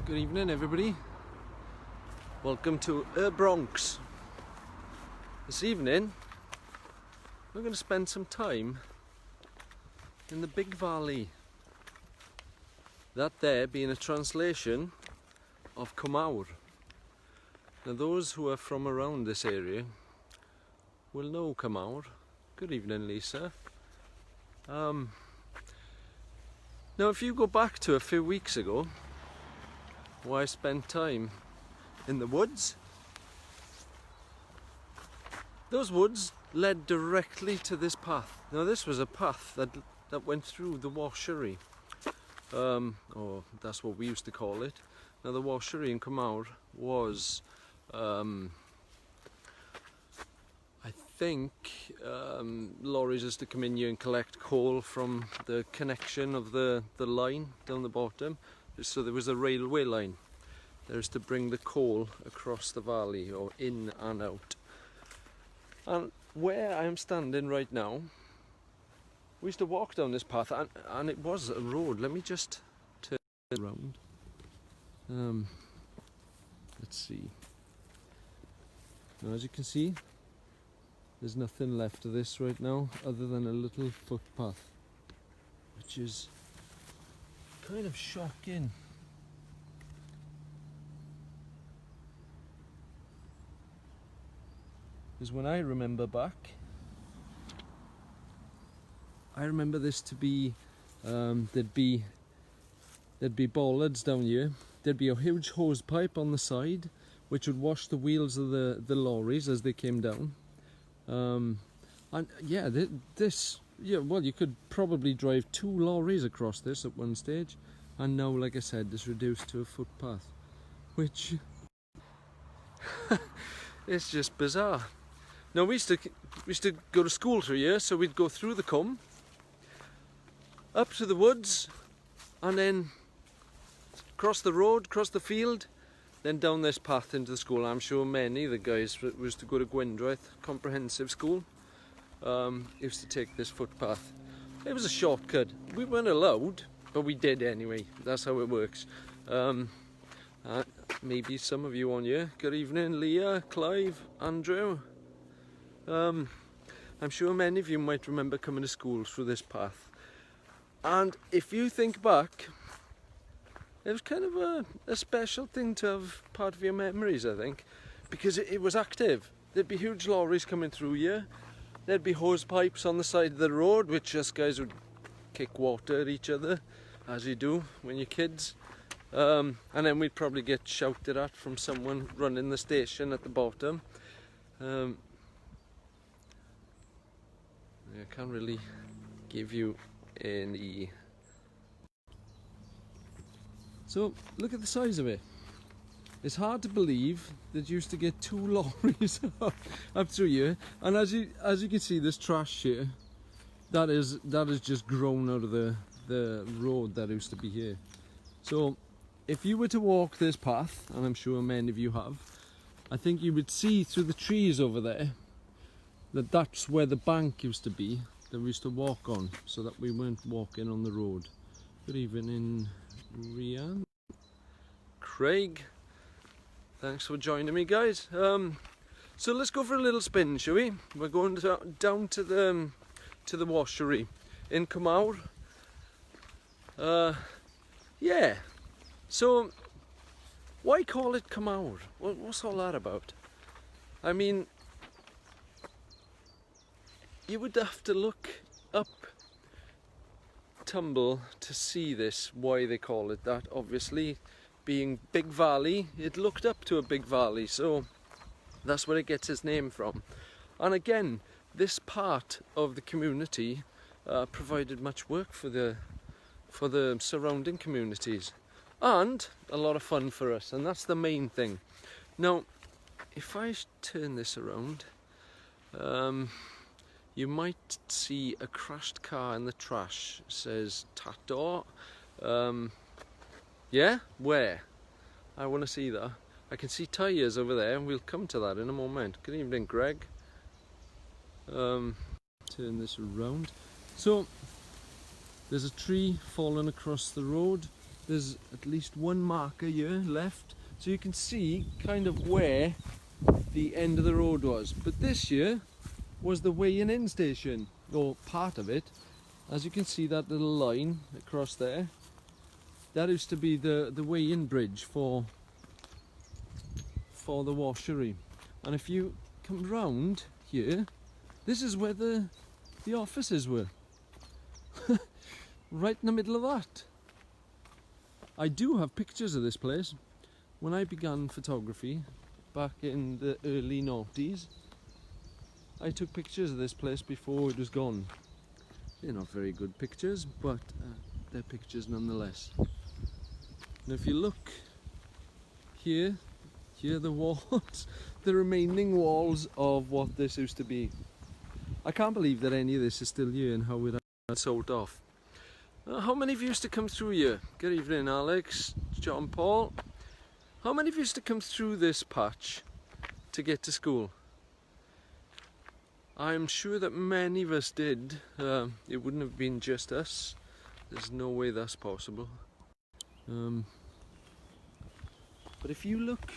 Good evening, everybody. Welcome to Bronx. This evening we're going to spend some time in the Big Valley. That there being a translation of Cwm Mawr. Now those who are from around this area will know Cwm Mawr. Good evening, Lisa. Now if you go back to a few weeks ago, where I spent time in the woods, those woods led directly to this path. Now this was a path that went through the Washery, or that's what we used to call it. Now the Washery in Cwm Mawr was, I think, lorries used to come in here and collect coal from the connection of the line down the bottom. So there was a railway line. There's to bring the coal across the valley or in and out. And where I am standing right now, we used to walk down this path and it was a road. Let me just turn around. Let's see. Now as you can see, there's nothing left of this right now other than a little footpath, which is kind of shocking. Because when I remember back, I remember this to be, there'd be bollards down here. There'd be a huge hose pipe on the side, which would wash the wheels of the lorries as they came down. And yeah, well, you could probably drive 2 lorries across this at one stage, and now, like I said, it's reduced to a footpath, which it's just bizarre. Now we used to go to school through here, so we'd go through the Cwm, up to the woods, and then cross the road, cross the field, then down this path into the school. I'm sure many of the guys who used to go to Gwyndraith Comprehensive School used to take this footpath. It was a shortcut. We weren't allowed, but we did anyway. That's how it works. Maybe some of you on here. Good evening, Leah, Clive, Andrew. I'm sure many of you might remember coming to school through this path. And if you think back, it was kind of a special thing to have part of your memories, I think, because it was active. There'd be huge lorries coming through here. There'd be hose pipes on the side of the road, which us guys would kick water at each other, as you do when you're kids. And then we'd probably get shouted at from someone running the station at the bottom. I can't really give you any. So look at the size of it. It's hard to believe that you used to get 2 lorries up through here, and as you can see, this trash here, that is just grown out of the road that used to be here. So if you were to walk this path, and I'm sure many of you have, I think you would see through the trees over there that that's where the bank used to be that we used to walk on, so that we weren't walking on the road. Good evening, Rian. Craig, thanks for joining me, guys. So let's go for a little spin, shall we? We're going down to the Washery in Cwm Mawr. Yeah. So why call it Cwm Mawr? What's all that about? I mean, you would have to look up Tumble to see this, why they call it that. Obviously, being Big Valley, it looked up to a big valley, so that's where it gets its name from. And again, this part of the community provided much work for the surrounding communities, and a lot of fun for us, and that's the main thing. Now, if I turn this around, you might see a crashed car in the trash. It says Tato. Yeah? Where? I want to see that. I can see tyres over there, and we'll come to that in a moment. Good evening, Greg. Turn this around. So, there's a tree fallen across the road. there's at least one marker here left, so you can see kind of where the end of the road was. But this year was the weighing in station, or part of it. As you can see, that little line across there, that used to be the weigh-in bridge for the washery. And if you come round here, this is where the offices were. Right in the middle of that. I do have pictures of this place. When I began photography back in the early noughties, I took pictures of this place before it was gone. They're not very good pictures, but they're pictures nonetheless. And if you look here, the walls, the remaining walls of what this used to be. I can't believe that any of this is still here and how it had sold off. How many of you used to come through here? Good evening, Alex, John Paul. How many of you used to come through this patch to get to school? I'm sure that many of us did. It wouldn't have been just us. There's no way that's possible. But if you look,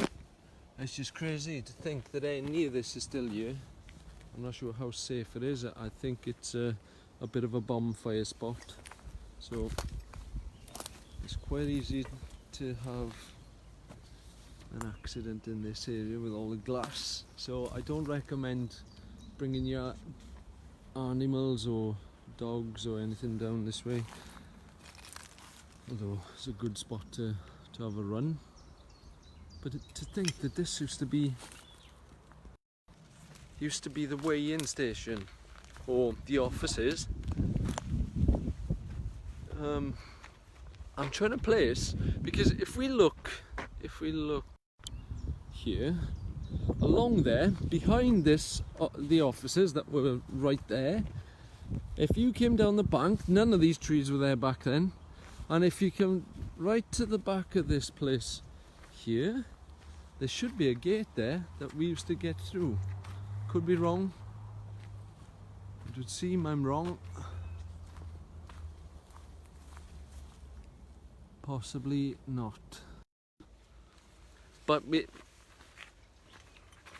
it's just crazy to think that any of this is still here. I'm not sure how safe it is. I think it's a bit of a bonfire spot. So it's quite easy to have an accident in this area with all the glass. So I don't recommend bringing your animals or dogs or anything down this way. Although it's a good spot to have a run. But to think that this used to be the weigh-in station, or the offices. I'm trying to place, because if we look here, along there, behind this, the offices that were right there, if you came down the bank, none of these trees were there back then, and if you come right to the back of this place here, there should be a gate there that we used to get through. Could be wrong. It would seem I'm wrong. Possibly not. But it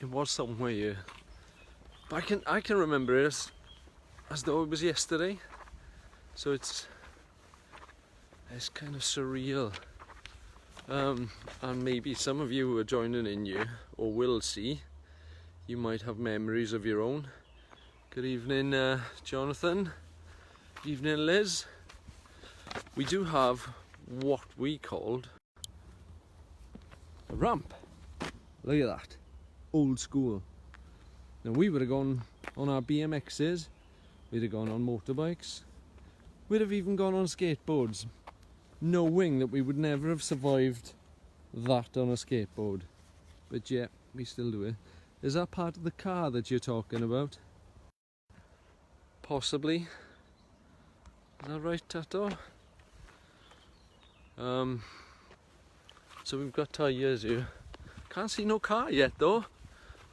was somewhere here. But I can remember it as though it was yesterday. So it's kind of surreal. And maybe some of you who are joining in here or will see, you might have memories of your own. Good evening, Jonathan. Good evening, Liz. We do have what we called a ramp. Look at that. Old school. Now we would have gone on our BMXs, we'd have gone on motorbikes, we'd have even gone on skateboards, knowing that we would never have survived that on a skateboard. But yeah, we still do it. Is that part of the car that you're talking about? Possibly. Is that right, Tato? So we've got tyres here. Can't see no car yet though.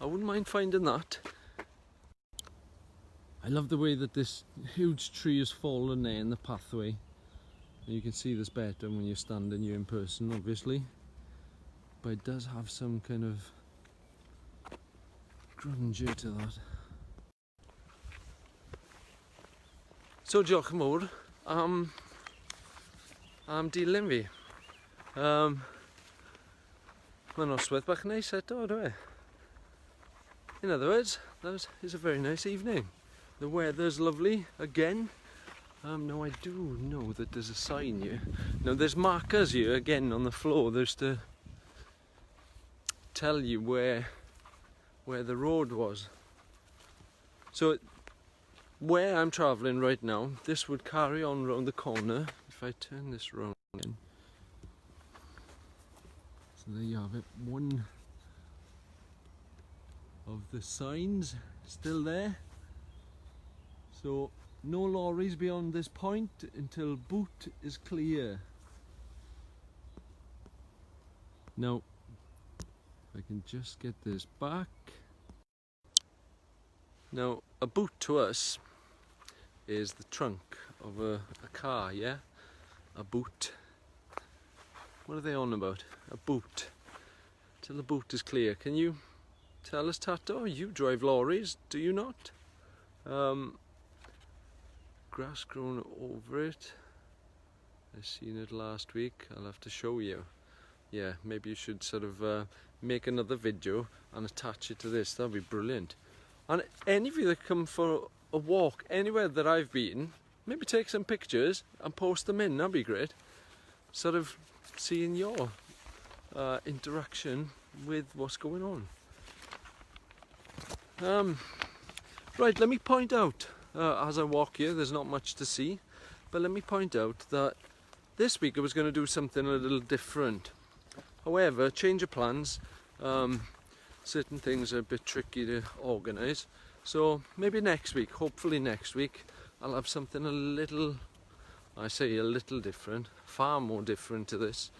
I wouldn't mind finding that. I love the way that this huge tree has fallen there in the pathway. And you can see this better when you're standing here in person, obviously. But it does have some kind of grandeur to that. So Cwm Mawr, am dilyn fi. Mae'n noswaith bach neis eto, do e? In other words, that is a very nice evening. The weather's lovely again. Now I do know that there's a sign here. Now there's markers here again on the floor. There's to tell you where the road was. So where I'm travelling right now, this would carry on round the corner if I turn this round again. So there you have it, one of the signs still there. So no lorries beyond this point until boot is clear. Now, if I can just get this back. Now, a boot to us is the trunk of a car, yeah? A boot. What are they on about? A boot. Till the boot is clear. Can you tell us, Tato? You drive lorries, do you not? Grass grown over it. I seen it last week. I'll have to show you. Yeah, maybe you should sort of make another video and attach it to this. That'd be brilliant. And any of you that come for a walk anywhere that I've been, maybe take some pictures and post them in. That'd be great. Sort of seeing your interaction with what's going on. Right, let me point out, as I walk here, there's not much to see, but let me point out that this week I was going to do something a little different. However, change of plans, certain things are a bit tricky to organise, so maybe next week, hopefully next week, I'll have something a little, I say a little different, far more different to this.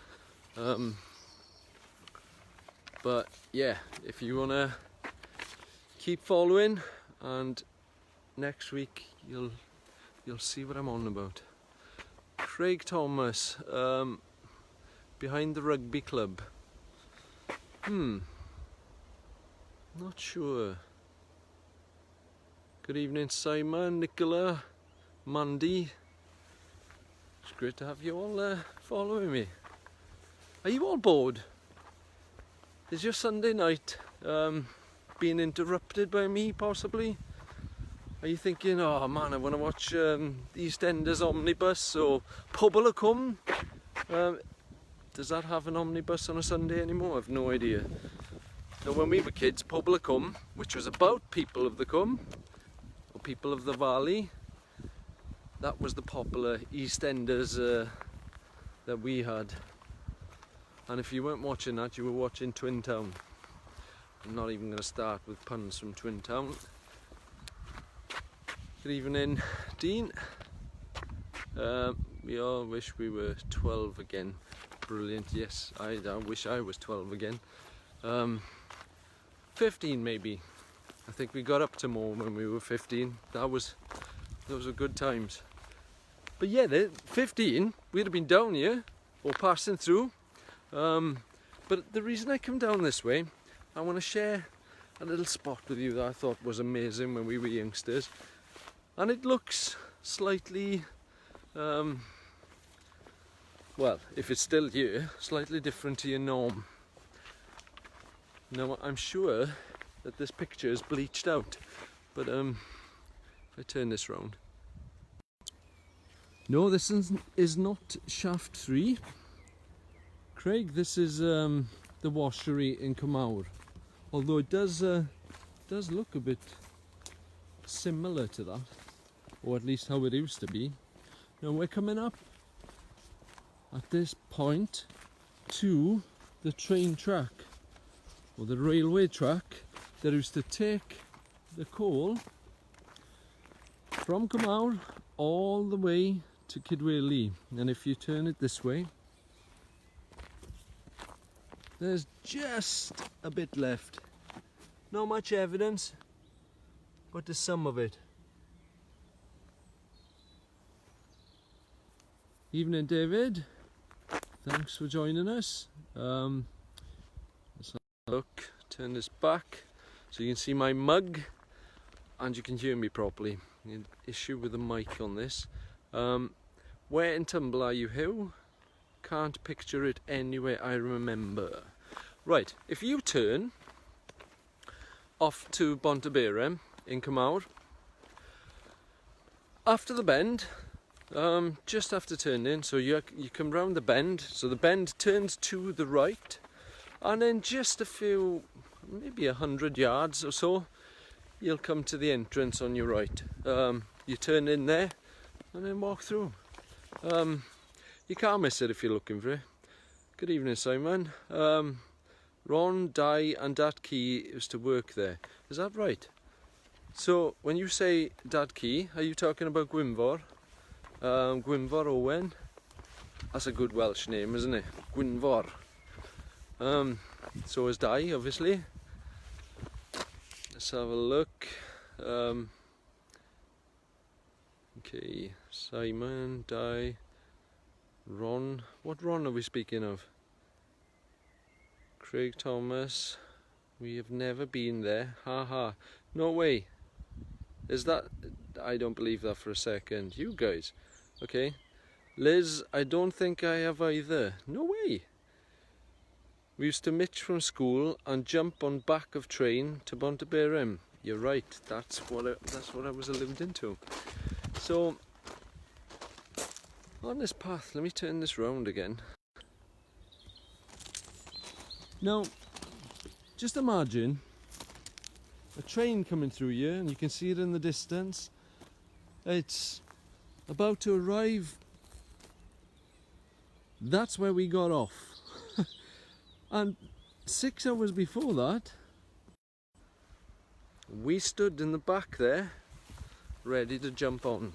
But yeah, if you want to keep following, and next week you'll see what I'm on about. Craig Thomas, behind the rugby club. Not sure. Good evening, Simon, Nicola, Mandy. It's great to have you all following me. Are you all bored? Is your Sunday night being interrupted by me, possibly? Are you thinking, oh man, I want to watch EastEnders Omnibus or Pobl y Cwm? Does that have an omnibus on a Sunday anymore? I've no idea. Now, when we were kids, Pobl y Cwm, which was about people of the Cwm, or people of the Valley, that was the popular EastEnders that we had. And if you weren't watching that, you were watching Twin Town. I'm not even going to start with puns from Twin Town. Good evening, Dean. We all wish we were 12 again. Brilliant, yes, I wish I was 12 again. 15 maybe. I think we got up to more when we were 15. Those were good times. But yeah, 15, we'd have been down here, or passing through. But the reason I come down this way, I want to share a little spot with you that I thought was amazing when we were youngsters. And it looks slightly, well, if it's still here, slightly different to your norm. Now, I'm sure that this picture is bleached out, but if I turn this round. No, this is not shaft 3. Craig, this is the washery in Cwm Mawr, although it does look a bit similar to that, or at least how it used to be. Now we're coming up at this point to the train track, or the railway track that used to take the coal from Cwm Mawr all the way to Cwm. And if you turn it this way, there's just a bit left. Not much evidence, but there's some of it. Evening, David. Thanks for joining us. Let's have a look. Turn this back so you can see my mug and you can hear me properly. An issue with the mic on this. Where in Tumble are you, Hugh? Can't picture it anywhere I remember. Right, if you turn off to Bontaberem in Cwm Mawr, after the bend, just after turning, so you come round the bend, so the bend turns to the right, and then just a few, maybe 100 yards or so, you'll come to the entrance on your right. You turn in there and then walk through. You can't miss it if you're looking for it. Good evening, Simon. Ron, Di and Dat Key used to work there. Is that right? So when you say Dat Key, are you talking about Gwynfor? Gwynfor Owen? That's a good Welsh name, isn't it? Gwynfor. So is Di, obviously. Let's have a look. Okay, Simon, Di, Ron. What Ron are we speaking of? Craig Thomas, we have never been there. Haha. No way. Is that... I don't believe that for a second. You guys. Okay. Liz, I don't think I have either. No way. We used to mitch from school and jump on back of train to Bontaberim. You're right. That's what I was alluding to. So on this path, let me turn this round again. Now, just imagine a train coming through here, and you can see it in the distance. It's about to arrive. That's where we got off. And 6 hours before that, we stood in the back there, ready to jump on.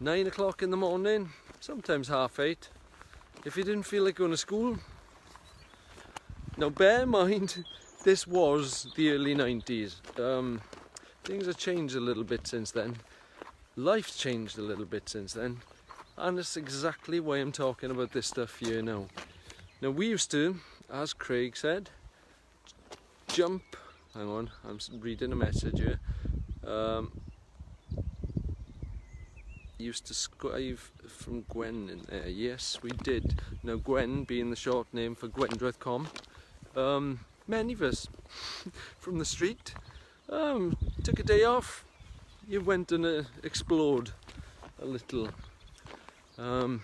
9 o'clock in the morning, sometimes 8:30, if you didn't feel like going to school. Now bear in mind, this was the early 90s. Things have changed a little bit since then. Life's changed a little bit since then. And that's exactly why I'm talking about this stuff here now. Now we used to, as Craig said, jump... Hang on, I'm reading a message here. Used to scrive from Gwen in there. Yes, we did. Now Gwen being the short name for Gwendreth.com. Many of us from the street took a day off. You went and explored a little. Now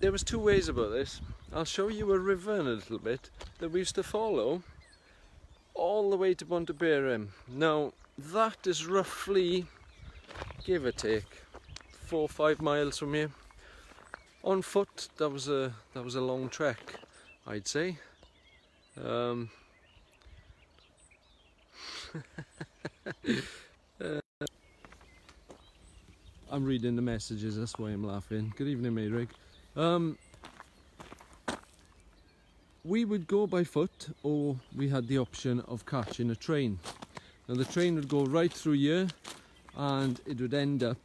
there was 2 ways about this. I'll show you a river in a little bit that we used to follow all the way to Bontaberim. Now that is roughly, give or take, 4 or 5 miles from here. On foot, that was a long trek, I'd say. I'm reading the messages, that's why I'm laughing. Good evening, Mayrig. We would go by foot, or we had the option of catching a train. Now the train would go right through here, and it would end up,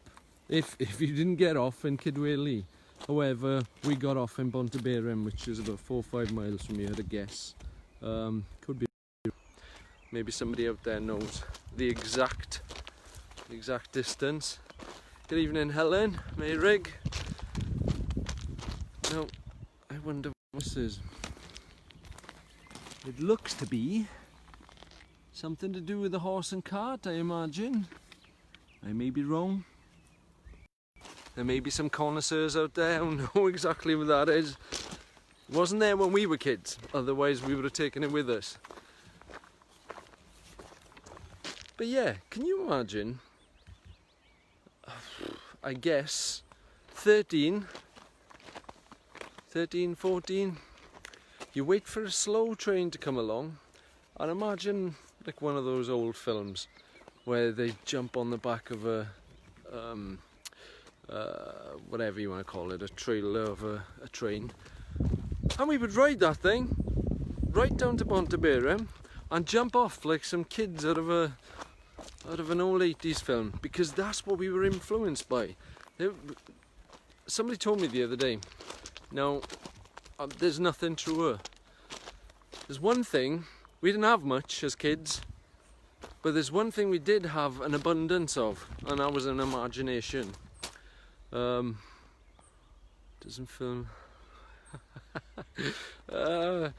if you didn't get off, in Cydweli. However, we got off in Bontaberim, which is about 4 or 5 miles from here, I'd guess. Could be. Maybe somebody out there knows the exact distance. Good evening, Helen, Mayrig. Now, I wonder what this is. It looks to be something to do with the horse and cart, I imagine. I may be wrong. There may be some connoisseurs out there who know exactly what that is. It wasn't there when we were kids, otherwise we would have taken it with us. But yeah, can you imagine, I guess, 13, 14, you wait for a slow train to come along, and imagine like one of those old films where they jump on the back of a whatever you want to call it, a trailer of a train, and we would ride that thing right down to Bontaberim and jump off like some kids out of an old 80s film, because that's what we were influenced by. Somebody told me the other day, now there's nothing truer. There's one thing, we didn't have much as kids, but there's one thing we did have an abundance of, and that was an imagination. Doesn't film. I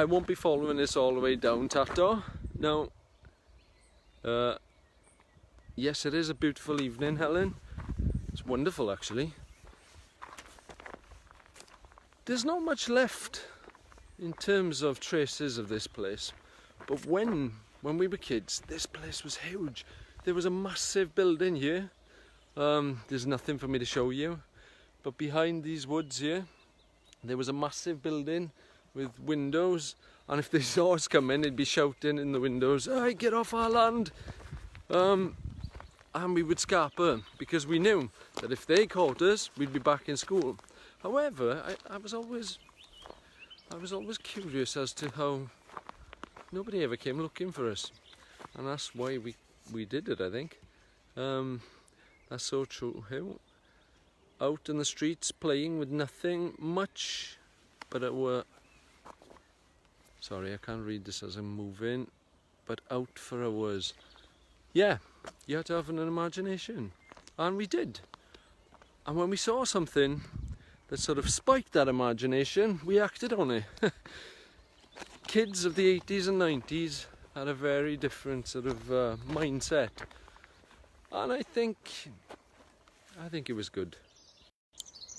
won't be following this all the way down, Tato. Now, yes, it is a beautiful evening, Helen. It's wonderful, actually. There's not much left in terms of traces of this place, but when we were kids, this place was huge. There was a massive building here. There's nothing for me to show you, but behind these woods here, there was a massive building with windows, and if they saw us coming, they'd be shouting in the windows, "Hey, get off our land!" And we would scarper, because we knew that if they caught us, we'd be back in school. However, I was always curious as to how nobody ever came looking for us, and that's why we did it, I think. That's so true. Out in the streets playing with nothing much but it were, sorry I can't read this as I'm moving, but out for hours. Yeah, you have to have an imagination, and we did. And when we saw something that sort of spiked that imagination, we acted on it. Kids of the 80s and 90s had a very different sort of mindset, and I think it was good.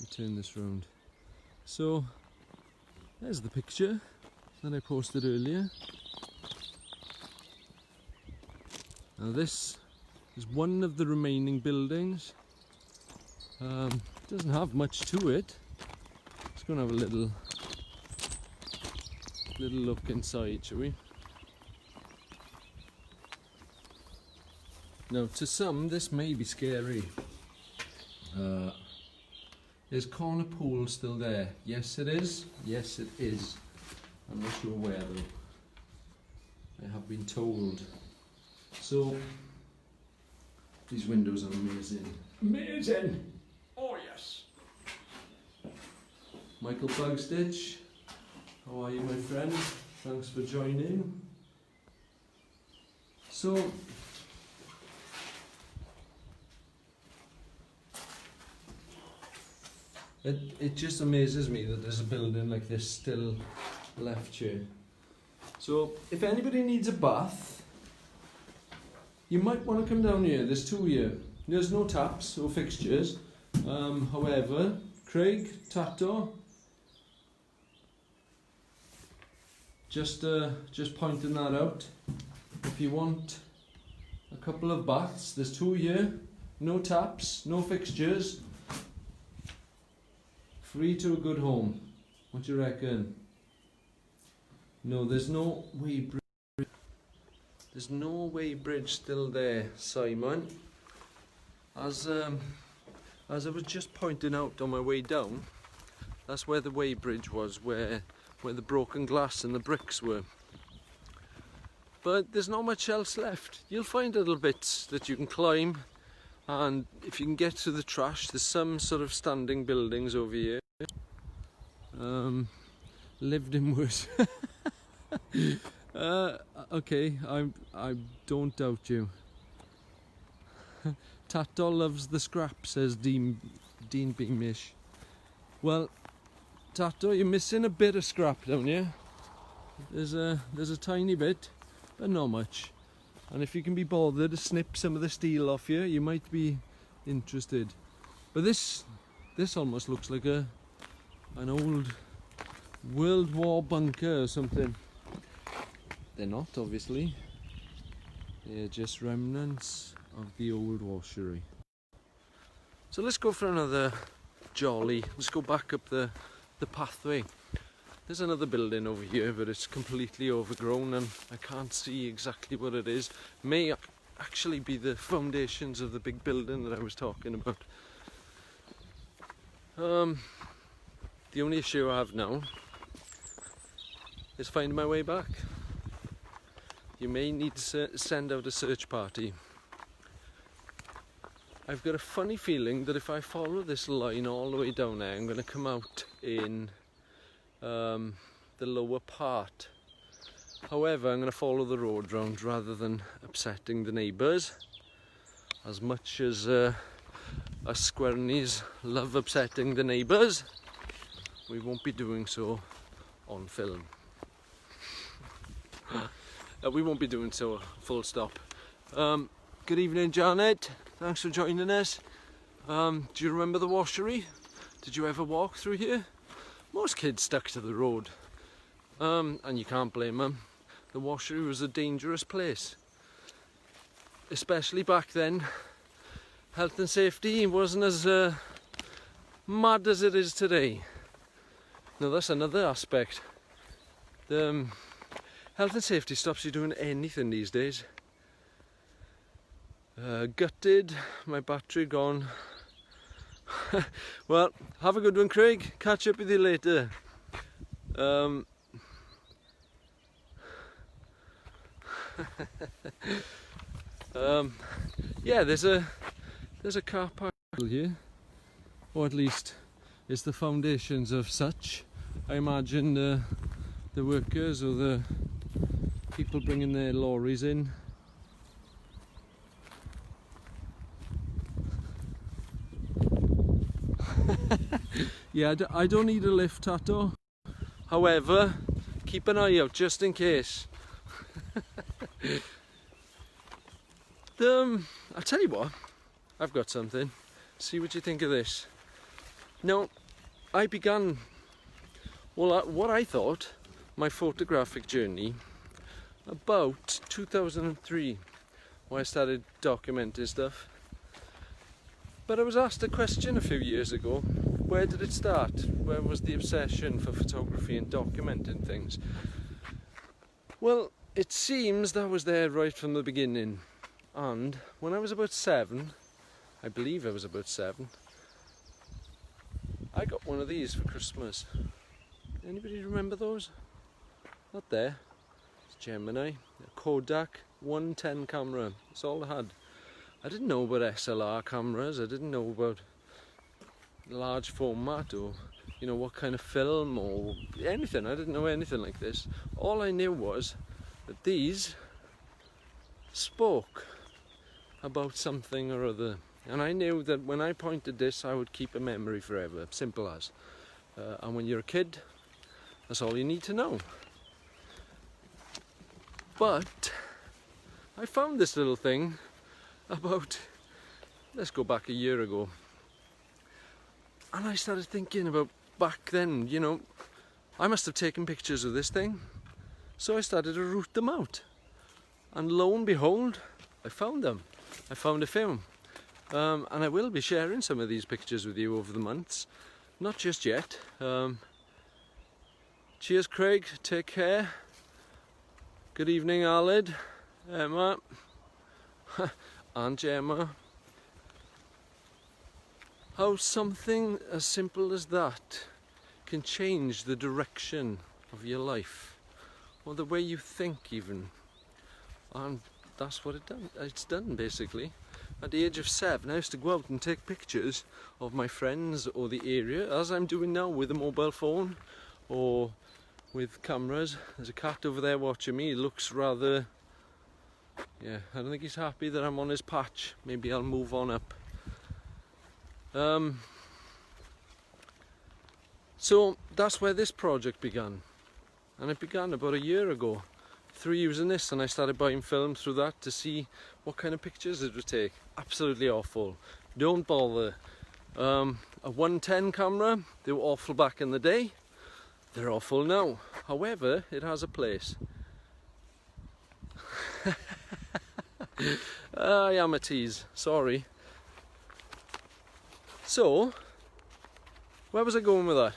Let me turn this round. So there's the picture that I posted earlier. Now this is one of the remaining buildings. Doesn't have much to it. Let's go and have a little look inside, shall we? Now, to some, this may be scary. Is corner pool still there? Yes, it is. Yes, it is. I'm not sure where though. I have been told. So, these windows are amazing. Amazing! Oh yes! Michael Bugstitch, how are you, my friend? Thanks for joining. So, it just amazes me that there's a building like this still left here. So, if anybody needs a bath, you might want to come down here. There's two here. There's no taps or fixtures. However, Craig, Tato, just pointing that out. If you want a couple of baths, there's two here. No taps, no fixtures. Free to a good home. What do you reckon? No, there's no way bridge. There's no way bridge still there, Simon. As I was just pointing out on my way down, that's where the weighbridge was, where the broken glass and the bricks were. But there's not much else left. You'll find little bits that you can climb, and if you can get to the trash, there's some sort of standing buildings over here. Lived in worse. Okay, I don't doubt you. Tato loves the scrap, says Dean Beamish. Well, Tato, you're missing a bit of scrap, don't you? There's a tiny bit, but not much. And if you can be bothered to snip some of the steel off here, you might be interested. But this almost looks like an old World War bunker or something. They're not, obviously. They're just remnants of the old washery. So let's go for another jolly. Let's go back up the pathway. There's another building over here, but it's completely overgrown and I can't see exactly what it is. May actually be the foundations of the big building that I was talking about. The only issue I have now is finding my way back. You may need to send out a search party. I've got a funny feeling that if I follow this line all the way down there, I'm going to come out in the lower part. However, I'm going to follow the road round rather than upsetting the neighbours. As much as us Squirnies love upsetting the neighbours, we won't be doing so on film. We won't be doing so, full stop. Good evening, Janet. Thanks for joining us. Do you remember the washery? Did you ever walk through here? Most kids stuck to the road. And you can't blame them. The washery was a dangerous place. Especially back then. Health and safety wasn't as mad as it is today. Now that's another aspect. The health and safety stops you doing anything these days. Gutted, my battery gone. Well, have a good one, Craig. Catch up with you later. Yeah, there's a car park here, or at least it's the foundations of such. I imagine the workers or the people bringing their lorries in. Yeah, I don't need a lift, Tato. However, keep an eye out just in case. I'll tell you what, I've got something. See what you think of this. Now, I began, well, what I thought, my photographic journey about 2003, when I started documenting stuff. But I was asked a question a few years ago, where did it start? Where was the obsession for photography and documenting things? Well, it seems that was there right from the beginning. And when I was about 7, I believe I was about 7, I got one of these for Christmas. Anybody remember those? Not there. It's Gemini, a Kodak 110 camera. That's all I had. I didn't know about SLR cameras. I didn't know about large format or, you know, what kind of film or anything. I didn't know anything like this. All I knew was that these spoke about something or other. And I knew that when I pointed this, I would keep a memory forever. Simple as. And when you're a kid, that's all you need to know. But I found this little thing about, let's go back a year ago. And I started thinking about back then, you know, I must have taken pictures of this thing. So I started to root them out. And lo and behold, I found them. I found a film. And I will be sharing some of these pictures with you over the months. Not just yet. Cheers, Craig. Take care. Good evening, Alden, Emma, and Gemma. How something as simple as that can change the direction of your life, or the way you think even. And that's what it's done basically. At the age of 7, I used to go out and take pictures of my friends or the area, as I'm doing now with a mobile phone or with cameras. There's a cat over there watching me. He looks rather, yeah, I don't think he's happy that I'm on his patch. Maybe I'll move on up. So that's where this project began. And it began about a year ago. Through using this, and I started buying film through that to see what kind of pictures it would take. Absolutely awful. Don't bother. A 110 camera, they were awful back in the day. They're awful now. However, it has a place. I am a tease, sorry. So, where was I going with that?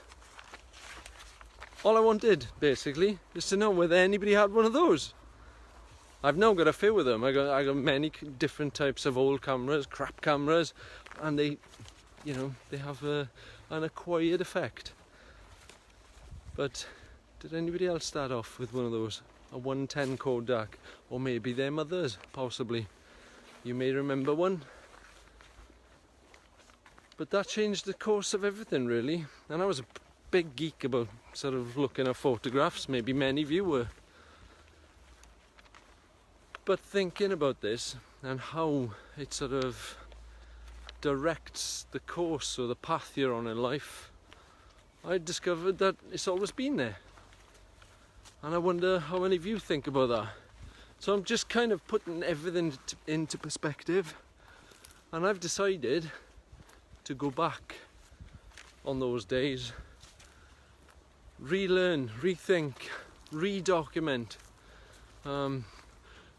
All I wanted, basically, is to know whether anybody had one of those. I've now got a few of them. I got many different types of old cameras, crap cameras, and they, you know, they have an acquired effect. But did anybody else start off with one of those? A 110 Kodak, or maybe their mothers, possibly. You may remember one. But that changed the course of everything, really. And I was a big geek about sort of looking at photographs, maybe many of you were. But thinking about this and how it sort of directs the course or the path you're on in life, I discovered that it's always been there. And I wonder how many of you think about that. So I'm just kind of putting everything into perspective, and I've decided to go back on those days, relearn, rethink, redocument,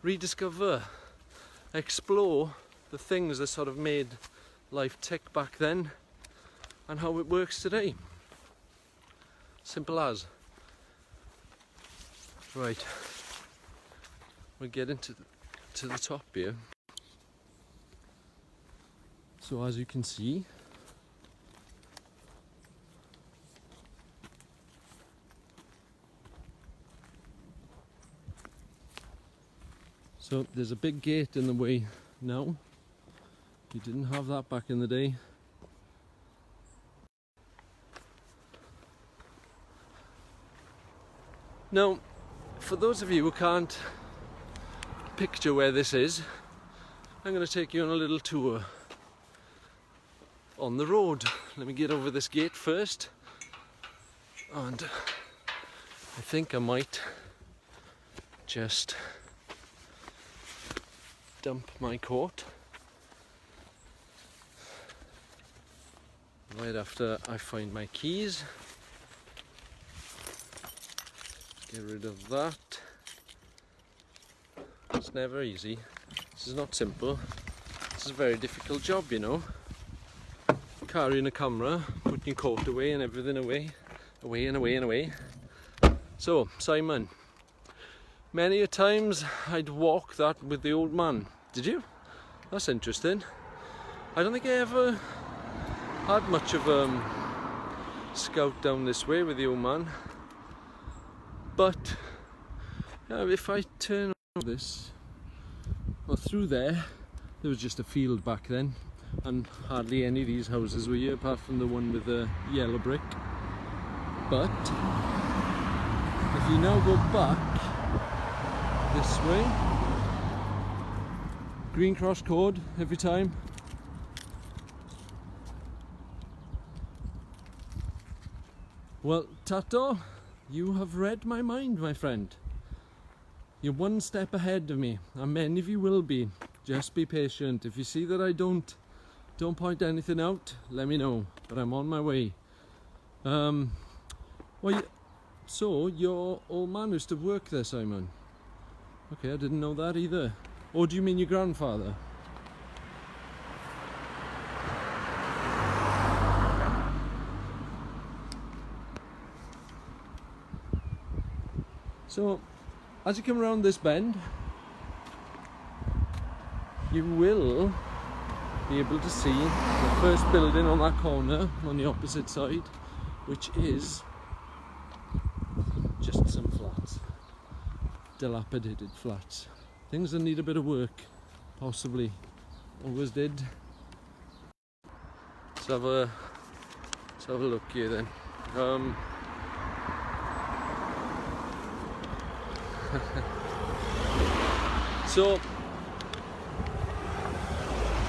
rediscover, explore the things that sort of made life tick back then and how it works today. Simple as. Right, we'll get into the top here. So as you can see, so there's a big gate in the way now. You didn't have that back in the day. Now, for those of you who can't picture where this is, I'm going to take you on a little tour on the road. Let me get over this gate first, and I think I might just dump my coat right after I find my keys. Get rid of that. It's never easy. This is not simple. This is a very difficult job, you know. Carrying a camera, putting your coat away and everything away. Away and away and away. So, Simon. Many a times I'd walk that with the old man. Did you? That's interesting. I don't think I ever had much of a scout down this way with the old man. But if I turn this, well, through there was just a field back then, and hardly any of these houses were here apart from the one with the yellow brick. But if you now go back this way, green cross code every time. Well, Tato, you have read my mind, my friend. You're one step ahead of me, and many of you will be. Just be patient. If you see that I don't point anything out, let me know. But I'm on my way. So your old man used to work there, Simon? Okay, I didn't know that either. Or do you mean your grandfather? So, as you come around this bend, you will be able to see the first building on that corner on the opposite side, which is just some flats, dilapidated flats, things that need a bit of work, possibly, always did. Let's have a look here then. So,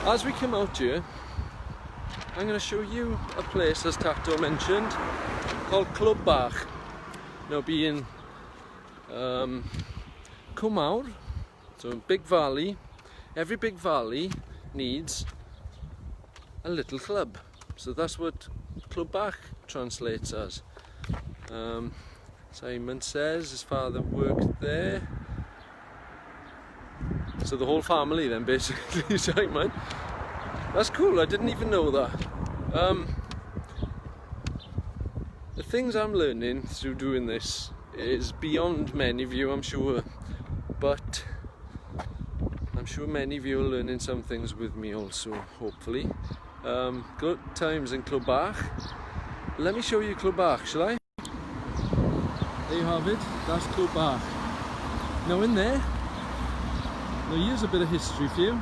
as we come out here, I'm going to show you a place, as Tato mentioned, called Clwb Bach. Now, being Cwm Mawr, so a big valley, every big valley needs a little club. So that's what Clwb Bach translates as. Simon says his father worked there. So the whole family then, basically, Simon. That's cool, I didn't even know that. The things I'm learning through doing this is beyond many of you, I'm sure. But I'm sure many of you are learning some things with me also, hopefully. Good times in Cwm Bach. Let me show you Cwm Bach, shall I? There you have it, that's Cwm Bach. Now in there, now here's a bit of history for you.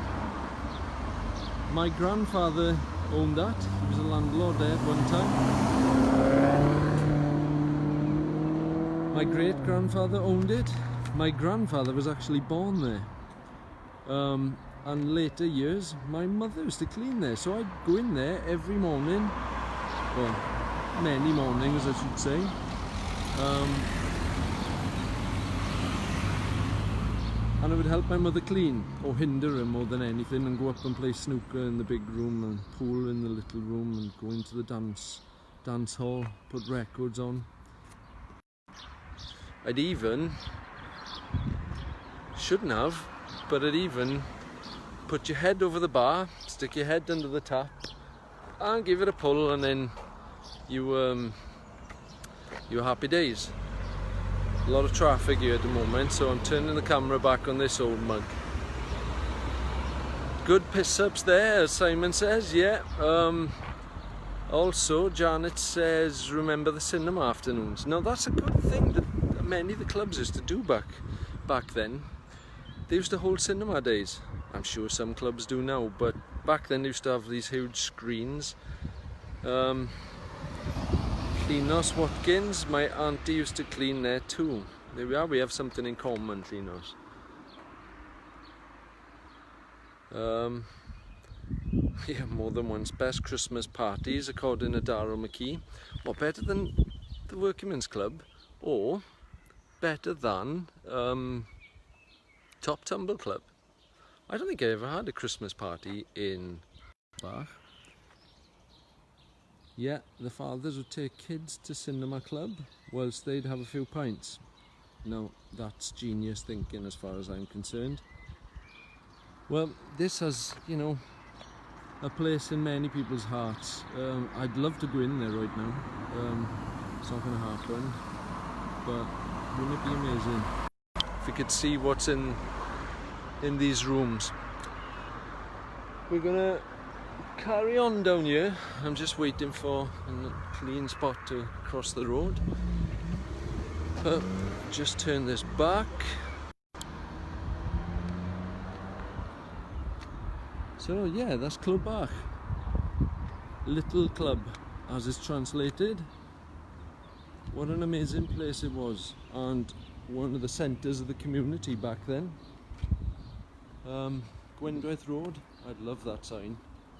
My grandfather owned that, he was a landlord there at one time. My great grandfather owned it. My grandfather was actually born there. And later years, my mother used to clean there, so I'd go in there every morning, well, many mornings I should say. And I would help my mother clean, or hinder her more than anything, and go up and play snooker in the big room and pool in the little room, and go into the dance hall, put records on. I'd even, shouldn't have, but I'd even put your head over the bar, stick your head under the tap, and give it a pull, and then you happy days. A lot of traffic here at the moment, so I'm turning the camera back on this old mug. Good piss-ups there, as Simon says, yeah. Also, Janet says, remember the cinema afternoons. Now that's a good thing that many of the clubs used to do back then. They used to hold cinema days. I'm sure some clubs do now, but back then they used to have these huge screens. Cleanos Watkins, my auntie used to clean there too. there we are, we have something in common, Llinos. Yeah, more than once. Best Christmas parties, according to Darryl McKee. Or better than the Working Men's Club, or better than Top Tumble Club. I don't think I ever had a Christmas party in Bach. Yeah, the fathers would take kids to cinema club whilst they'd have a few pints. Now, that's genius thinking as far as I'm concerned. Well, this has, you know, a place in many people's hearts. I'd love to go in there right now. It's not going to happen, but wouldn't it be amazing if we could see what's in these rooms? We're gonna carry on down here. I'm just waiting for a clean spot to cross the road. But just turn this back. So yeah, that's Clwb Bach. Little club, as it's translated. What an amazing place it was, and one of the centres of the community back then. Gwyndraeth Road, I'd love that sign.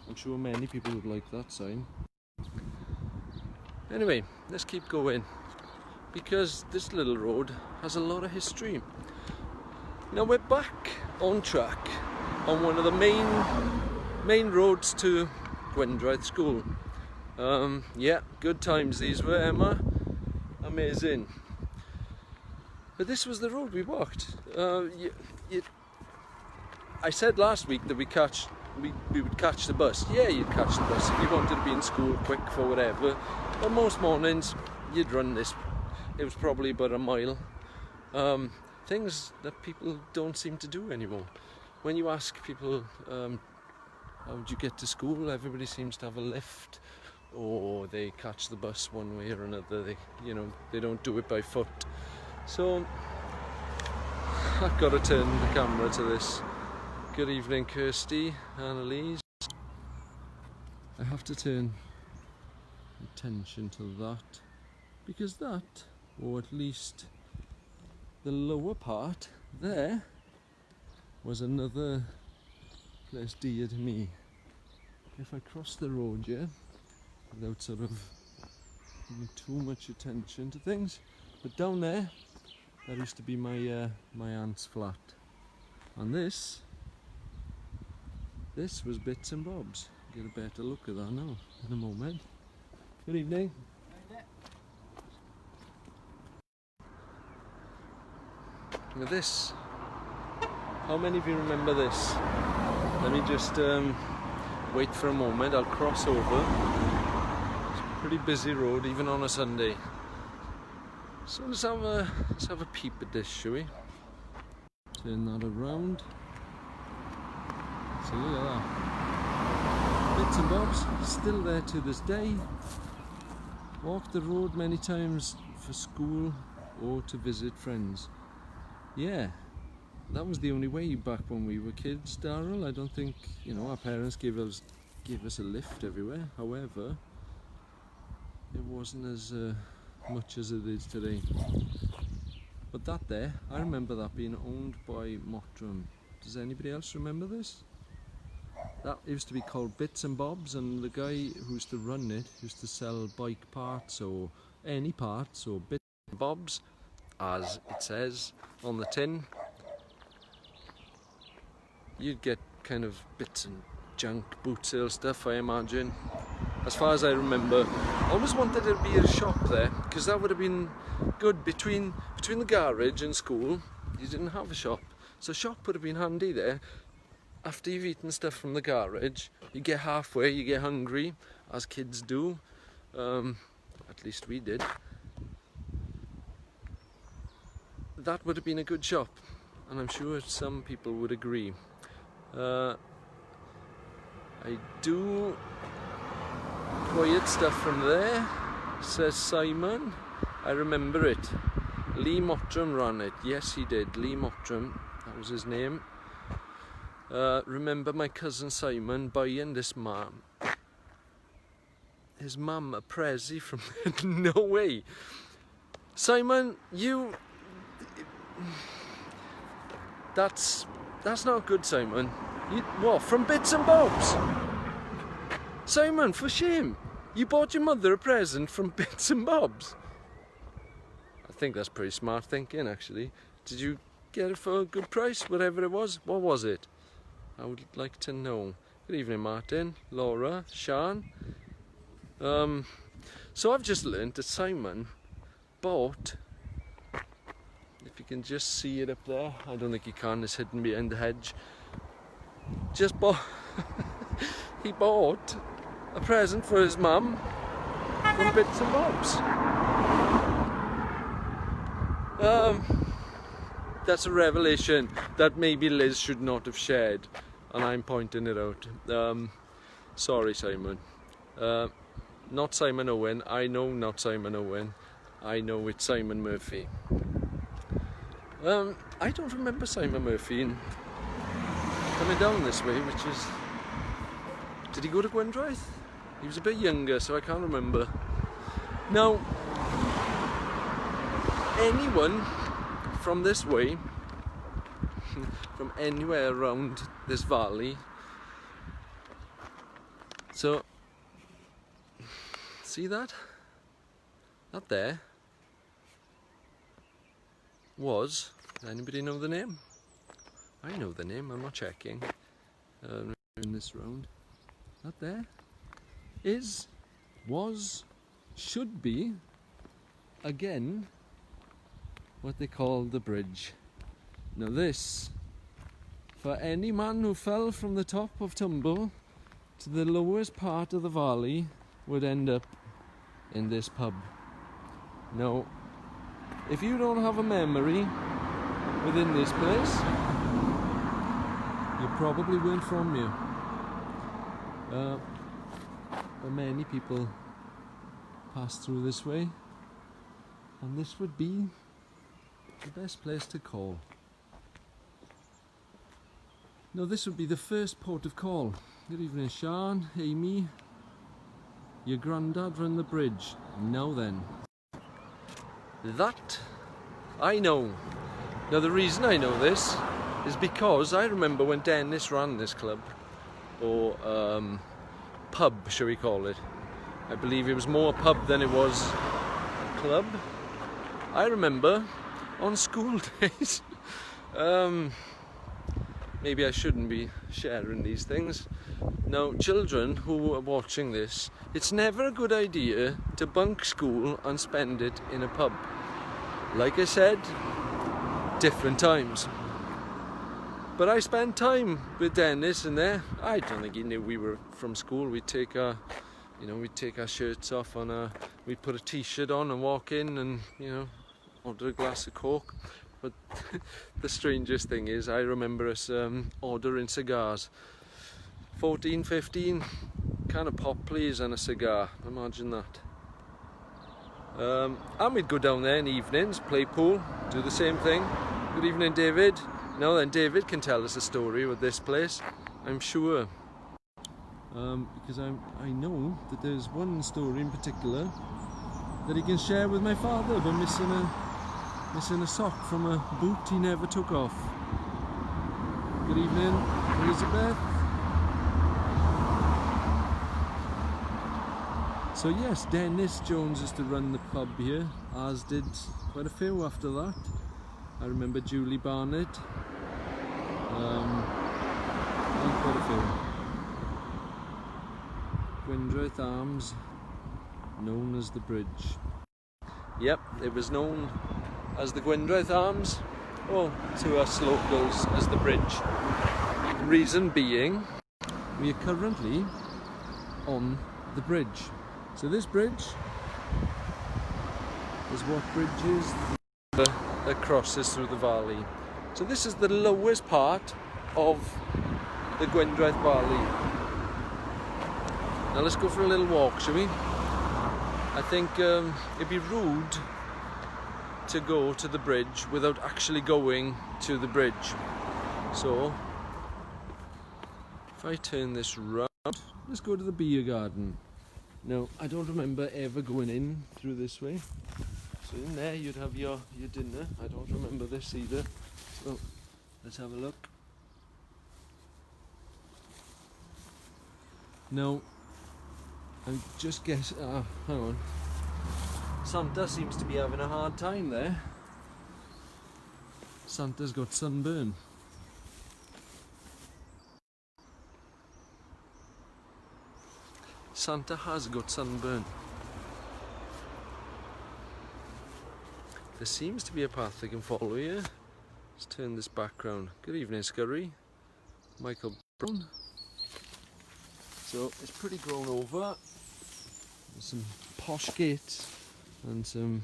I'm sure many people would like that sign. Anyway, let's keep going, because this little road has a lot of history. Now we're back on track on one of the main roads to Gwyndraeth School. Yeah, good times these were, Emma. Amazing. But this was the road we walked. I said last week that we would catch the bus. Yeah, you'd catch the bus if you wanted to be in school quick for whatever. But most mornings you'd run this. It was probably about a mile. Things that people don't seem to do anymore. When you ask people, how would you get to school? Everybody seems to have a lift, or they catch the bus one way or another. They don't do it by foot. So I've got to turn the camera to this. Good evening, Kirsty, Annalise. I have to turn attention to that, because that, or at least the lower part there, was another place dear to me. If I cross the road, yeah, without sort of giving too much attention to things, but down there, that used to be my aunt's flat, and this was Bits and Bobs. Get a better look at that now in a moment. Good evening. Now this, how many of you remember this? Let me just wait for a moment. I'll cross over. It's a pretty busy road even on a Sunday. So let's have a peep at this, shall we? Turn that around. So look at that. Bits and Bobs, still there to this day. Walked the road many times for school or to visit friends. Yeah, that was the only way back when we were kids, Darryl. I don't think, our parents gave us a lift everywhere. However, it wasn't as much as it is today. But that there, I remember that being owned by Mottram. Does anybody else remember this? That used to be called Bits and Bobs, and the guy who used to run it used to sell bike parts or any parts, or Bits and Bobs, as it says on the tin. You'd get kind of bits and junk, boot sale stuff, I imagine. As far as I remember, I always wanted there to be a shop there, because that would have been good between the garage and school. You didn't have a shop, so a shop would have been handy there. After you've eaten stuff from the garage, you get halfway, you get hungry, as kids do. At least we did. That would have been a good shop, and I'm sure some people would agree. I do quiet stuff from there, says Simon. I remember it. Lee Mottram ran it. Yes, he did. Lee Mottram, that was his name. Remember my cousin Simon buying his mum a Prezi from no way. Simon, that's not good, Simon. What, from Bits and Bobs? Simon, for shame. You bought your mother a present from Bits and Bobs. I think that's pretty smart thinking, actually. Did you get it for a good price, whatever it was? What was it? I would like to know. Good evening, Martin, Laura, Sean. So I've just learned that Simon bought, if you can just see it up there, I don't think you can, it's hidden behind the hedge. Just bought, he bought a present for his mum from Bits and Bobs. That's a revelation that maybe Liz should not have shared, and I'm pointing it out. Sorry, Simon. Not Simon Owen. I know not Simon Owen. I know it's Simon Murphy. I don't remember Simon Murphy coming down this way, which is... Did he go to Gwyndraeth? He was a bit younger, so I can't remember. Now, anyone from this way, from anywhere around this valley, so see that? That there was, does anybody know the name? I know the name, I'm not checking. In this round. That there is, was, should be, again, what they call the bridge. Now this, for any man who fell from the top of Tumble to the lowest part of the valley, would end up in this pub. Now, if you don't have a memory within this place, you probably weren't from here. But many people pass through this way, and this would be the best place to call. Now this would be the first port of call. Good evening, Sean, Amy. Your granddad ran the bridge. Now then. That I know. Now the reason I know this is because I remember when Dennis ran this club, or pub, shall we call it. I believe it was more a pub than it was a club. I remember on school days, maybe I shouldn't be sharing these things. Now, children who are watching this, it's never a good idea to bunk school and spend it in a pub. Like I said, different times. But I spent time with Dennis in there. I don't think he knew we were from school. We'd take our, we'd take our shirts off and we'd put a t-shirt on and walk in and, order a glass of Coke. But the strangest thing is, I remember us ordering cigars. 14, 15, can of pop please and a cigar. Imagine that. And we'd go down there in the evenings, play pool, do the same thing. Good evening, David. Now then, David can tell us a story with this place, I'm sure. Because I know that there's one story in particular that he can share with my father about missing a sock from a boot he never took off. Good evening, Elizabeth. So yes, Dennis Jones used to run the pub here, as did quite a few after that. I remember Julie Barnett, and quite a few. Gwyndraeth Arms, known as the bridge. Yep, it was known as the Gwyndraeth Arms, or to us locals as the bridge. Reason being, we are currently on the bridge. So this bridge is what bridges that crosses through the valley. So this is the lowest part of the Gwyndraeth Valley. Now let's go for a little walk, shall we? I think it'd be rude to go to the bridge without actually going to the bridge. So if I turn this round, let's go to the beer garden. Now, I don't remember ever going in through this way, so So in there you'd have your dinner. I don't remember this either. So let's have a look. Now, I'm just guessing. Hang on. Santa seems to be having a hard time there. Santa's got sunburn. Santa has got sunburn. There seems to be a path they can follow here. Let's turn this background. Good evening, Scurry. Michael Brown. So it's pretty grown over. There's some posh gates and some.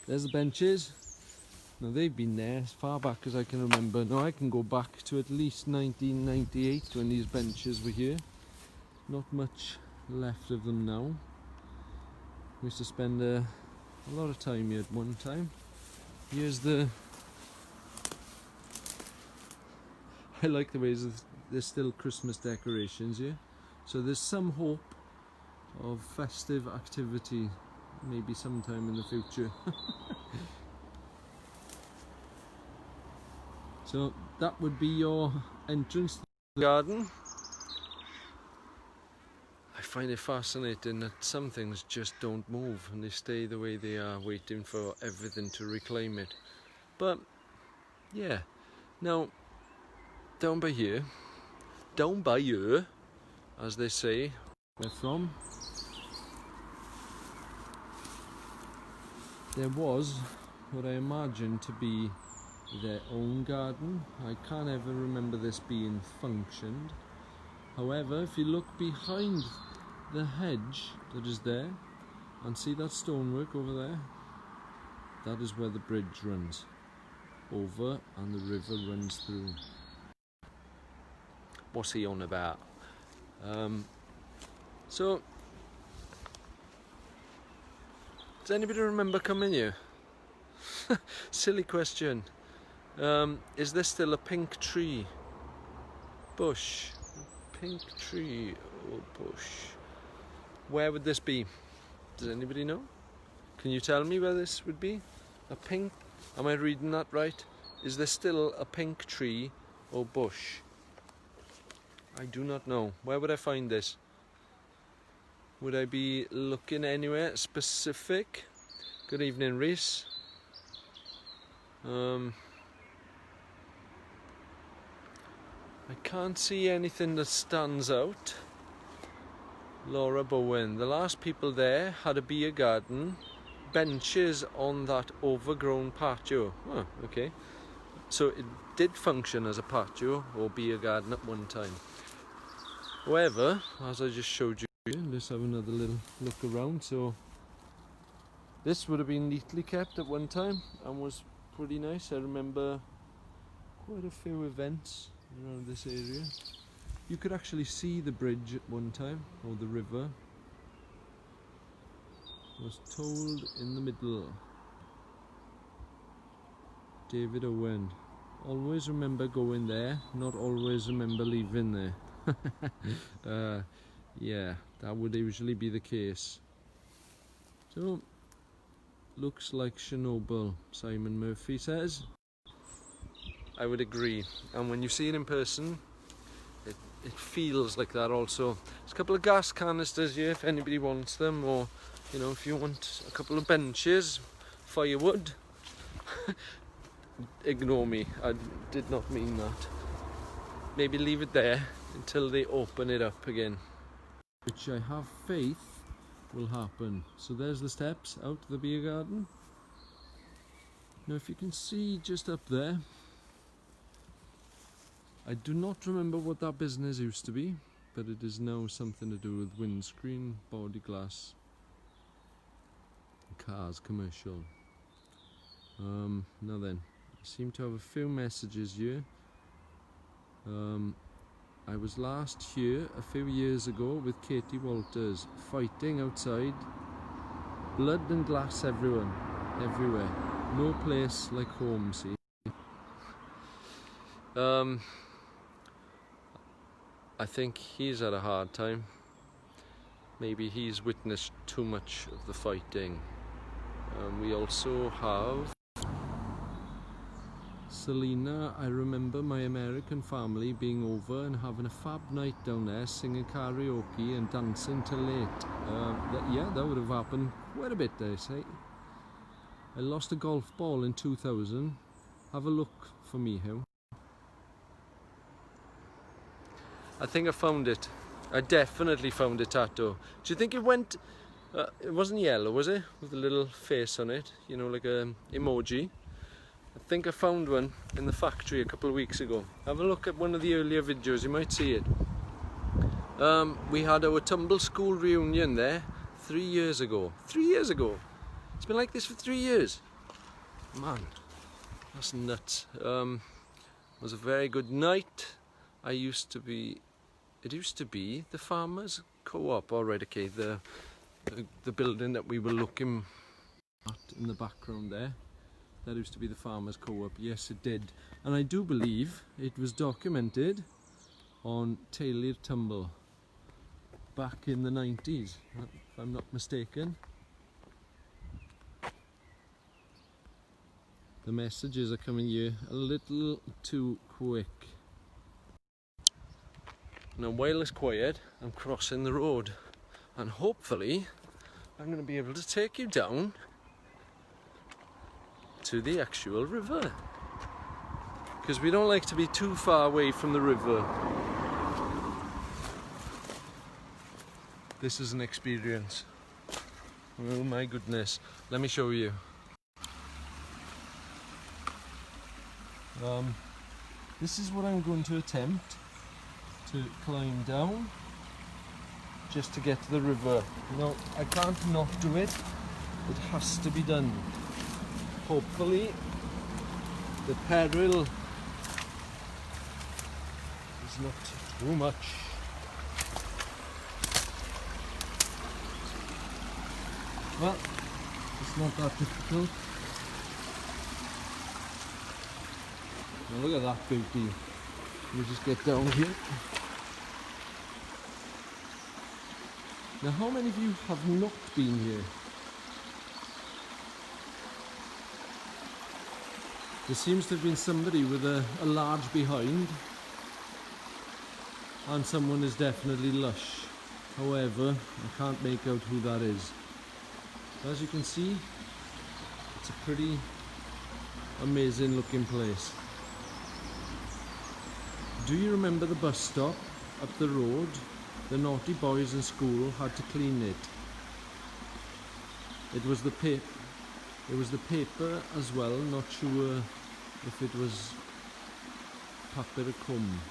There's the benches. Now they've been there as far back as I can remember. Now I can go back to at least 1998 when these benches were here. Not much left of them now. We used to spend a lot of time here at one time. Here's the. I like the ways there's still Christmas decorations here. So there's some hope of festive activity maybe sometime in the future. So that would be your entrance to the garden. I find it fascinating that some things just don't move and they stay the way they are, waiting for everything to reclaim it. But yeah, now down by here, as they say, where from, there was what I imagine to be their own garden. I can't ever remember this being functioned. However, if you look behind the hedge that is there and see that stonework over there, that is where the bridge runs over and the river runs through. What's he on about? So does anybody remember coming here? Silly question. Is there still a pink tree? Bush. Pink tree or bush? Where would this be? Does anybody know? Can you tell me where this would be? A pink? Am I reading that right? Is there still a pink tree or bush? I do not know. Where would I find this? Would I be looking anywhere specific? Good evening, Reese. I can't see anything that stands out. Laura Bowen. The last people there had a beer garden, benches on that overgrown patio. Oh, okay. So it did function as a patio or beer garden at one time. However, as I just showed you, let's have another little look around. So this would have been neatly kept at one time and was pretty nice. I remember quite a few events around this area. You could actually see the bridge at one time, or the river. Was told in the middle. David Owen. Always remember going there, not always remember leaving there. Yeah, that would usually be the case. So, looks like Chernobyl, Simon Murphy says. I would agree, and when you see it in person, it feels like that also. There's a couple of gas canisters here if anybody wants them, or you know, if you want a couple of benches, firewood. Ignore me, I did not mean that. Maybe leave it there until they open it up again, which I have faith will happen. So there's the steps out to the beer garden. Now if you can see just up there, I do not remember what that business used to be, but it is now something to do with windscreen, body glass, cars, commercial. Now then, I seem to have a few messages here. I was last here a few years ago with Katie Walters, fighting outside, blood and glass everywhere. No place like home, see. I think he's had a hard time. Maybe he's witnessed too much of the fighting. We also have Selena. I remember my American family being over and having a fab night down there, singing karaoke and dancing till late. Yeah, that would have happened quite a bit, I say. I lost a golf ball in 2000. Have a look for me how. I think I found it. I definitely found a tattoo. Do you think it went... it wasn't yellow, was it? With a little face on it, you know, like a emoji. I think I found one in the factory a couple of weeks ago. Have a look at one of the earlier videos, you might see it. We had our tumble school reunion there 3 years ago. 3 years ago! It's been like this for 3 years. Man, that's nuts. It was a very good night. It used to be the farmers co-op. Alright, okay, the building that we were looking at in the background there, that used to be the farmers co-op. Yes, it did. And I do believe it was documented on Taylor Tumble back in the 90s, if I'm not mistaken. The messages are coming here a little too quick. Now while it's quiet, I'm crossing the road and hopefully I'm going to be able to take you down to the actual river, because we don't like to be too far away from the river. This is an experience. Oh my goodness. Let me show you. This is what I'm going to attempt to climb down just to get to the river. No, I can't not do it. It has to be done. Hopefully the peril is not too much. Well, it's not that difficult. Now look at that beauty. You just get down here. Now how many of you have not been here? There seems to have been somebody with a large behind, and someone is definitely lush. However, I can't make out who that is. As you can see, it's a pretty amazing looking place. Do you remember the bus stop up the road? The naughty boys in school had to clean it. It was the paper as well, not sure if it was paper or cum.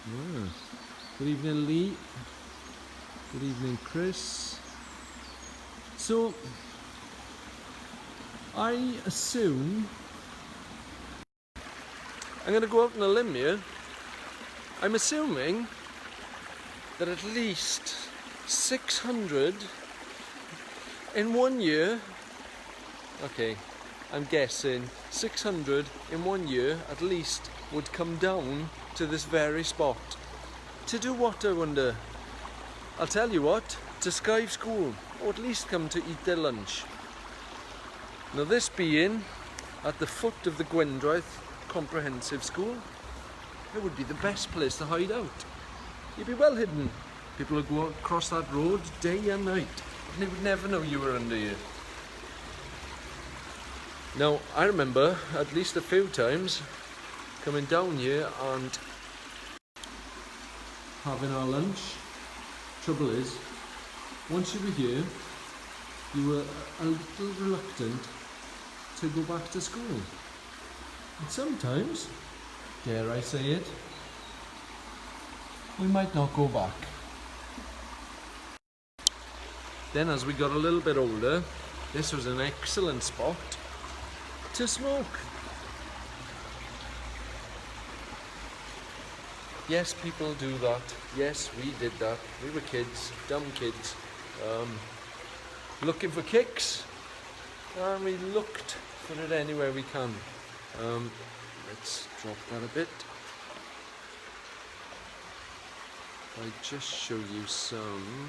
Yeah. Good evening, Lee. Good evening, Chris. So, I assume, I'm going to go out on a limb here, I'm assuming that at least 600 in 1 year, okay, I'm guessing 600 in 1 year at least would come down to this very spot. To do what, I wonder? I'll tell you what, to Skive School, or at least come to eat their lunch. Now this being at the foot of the Gwendraeth Comprehensive School, it would be the best place to hide out. You'd be well hidden. People would go across that road day and night, and they would never know you were under here. Now, I remember at least a few times coming down here and having our lunch. Trouble is, once you were here, you were a little reluctant to go back to school. And sometimes, dare I say it, we might not go back. Then as we got a little bit older, this was an excellent spot to smoke. Yes, people do that. Yes, we did that. We were kids, dumb kids, looking for kicks, and we looked for it anywhere we can. Let's drop that a bit. I just show you some.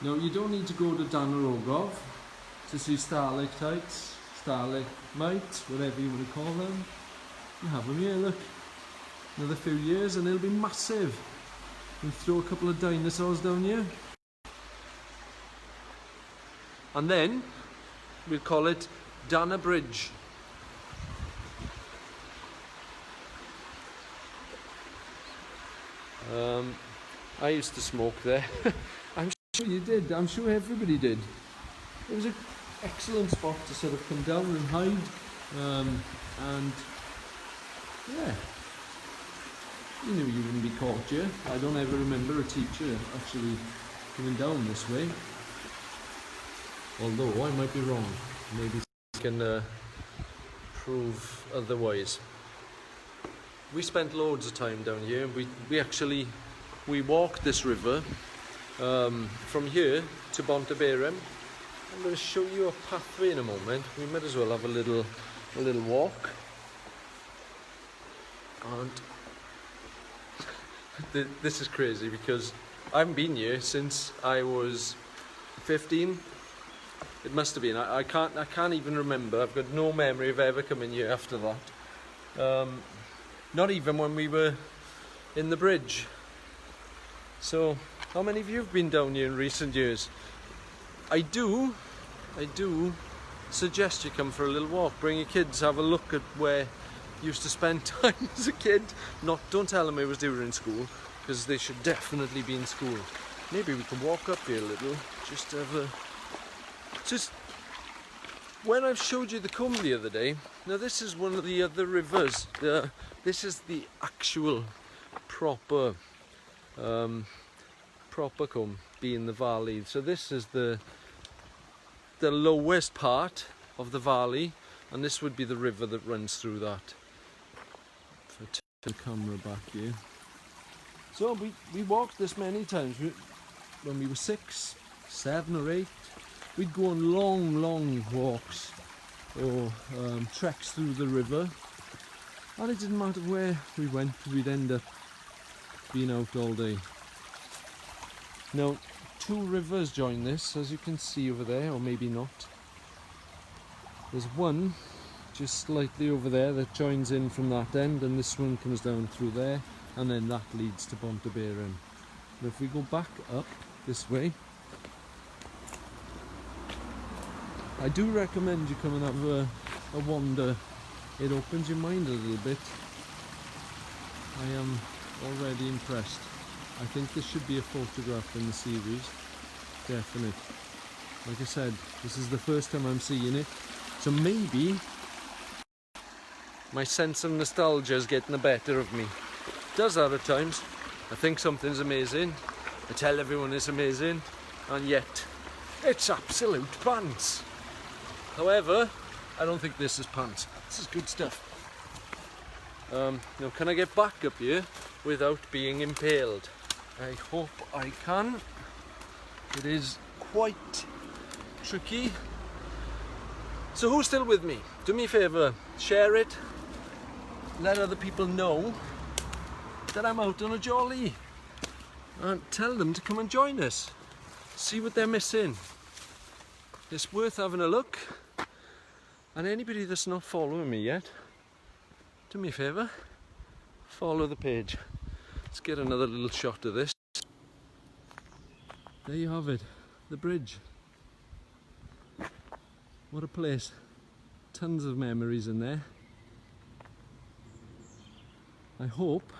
Now you don't need to go to Danarogov to see stalactites, stalagmites, whatever you want to call them. You have them here, look. Another few years and they'll be massive. We'll throw a couple of dinosaurs down here. And then we'll call it Dana Bridge. I used to smoke there. I'm sure you did. I'm sure everybody did. It was an excellent spot to sort of come down and hide. And yeah, you knew you wouldn't be caught here. I don't ever remember a teacher actually coming down this way. Although I might be wrong. Maybe you can prove otherwise. We spent loads of time down here. We walked this river from here to Bontaberem. I'm going to show you a pathway in a moment. We might as well have a little walk. And this is crazy because I haven't been here since I was 15. It must have been. I can't even remember. I've got no memory of ever coming here after that. Not even when we were in the bridge. So, how many of you have been down here in recent years? I do suggest you come for a little walk. Bring your kids, have a look at where you used to spend time as a kid. Don't tell them it was during school, because they should definitely be in school. Maybe we can walk up here a little, just to have a... Just when I showed you the Cwm the other day, now this is one of the other rivers. This is the actual proper Cwm, being the valley. So this is the lowest part of the valley, and this would be the river that runs through that. If I turn the camera back here. So we walked this many times. When we were 6, 7 or 8, we'd go on long walks or treks through the river, and it didn't matter where we went, we'd end up being out all day. Now, 2 rivers join this, as you can see over there, or maybe not. There's one just slightly over there that joins in from that end, and this one comes down through there, and then that leads to Bontaberem. Now if we go back up this way, I do recommend you come and have a wander. It opens your mind a little bit. I am already impressed. I think this should be a photograph in the series. Definite. Like I said, this is the first time I'm seeing it. So maybe my sense of nostalgia is getting the better of me. It does that at times. I think something's amazing. I tell everyone it's amazing. And yet, it's absolute pants. However, I don't think this is pants. This is good stuff. Now, can I get back up here without being impaled? I hope I can. It is quite tricky. So who's still with me? Do me a favour, share it. Let other people know that I'm out on a jolly. And tell them to come and join us. See what they're missing. It's worth having a look. And anybody that's not following me yet, do me a favour, follow the page. Let's get another little shot of this. There you have it, the bridge. What a place. Tons of memories in there. I hope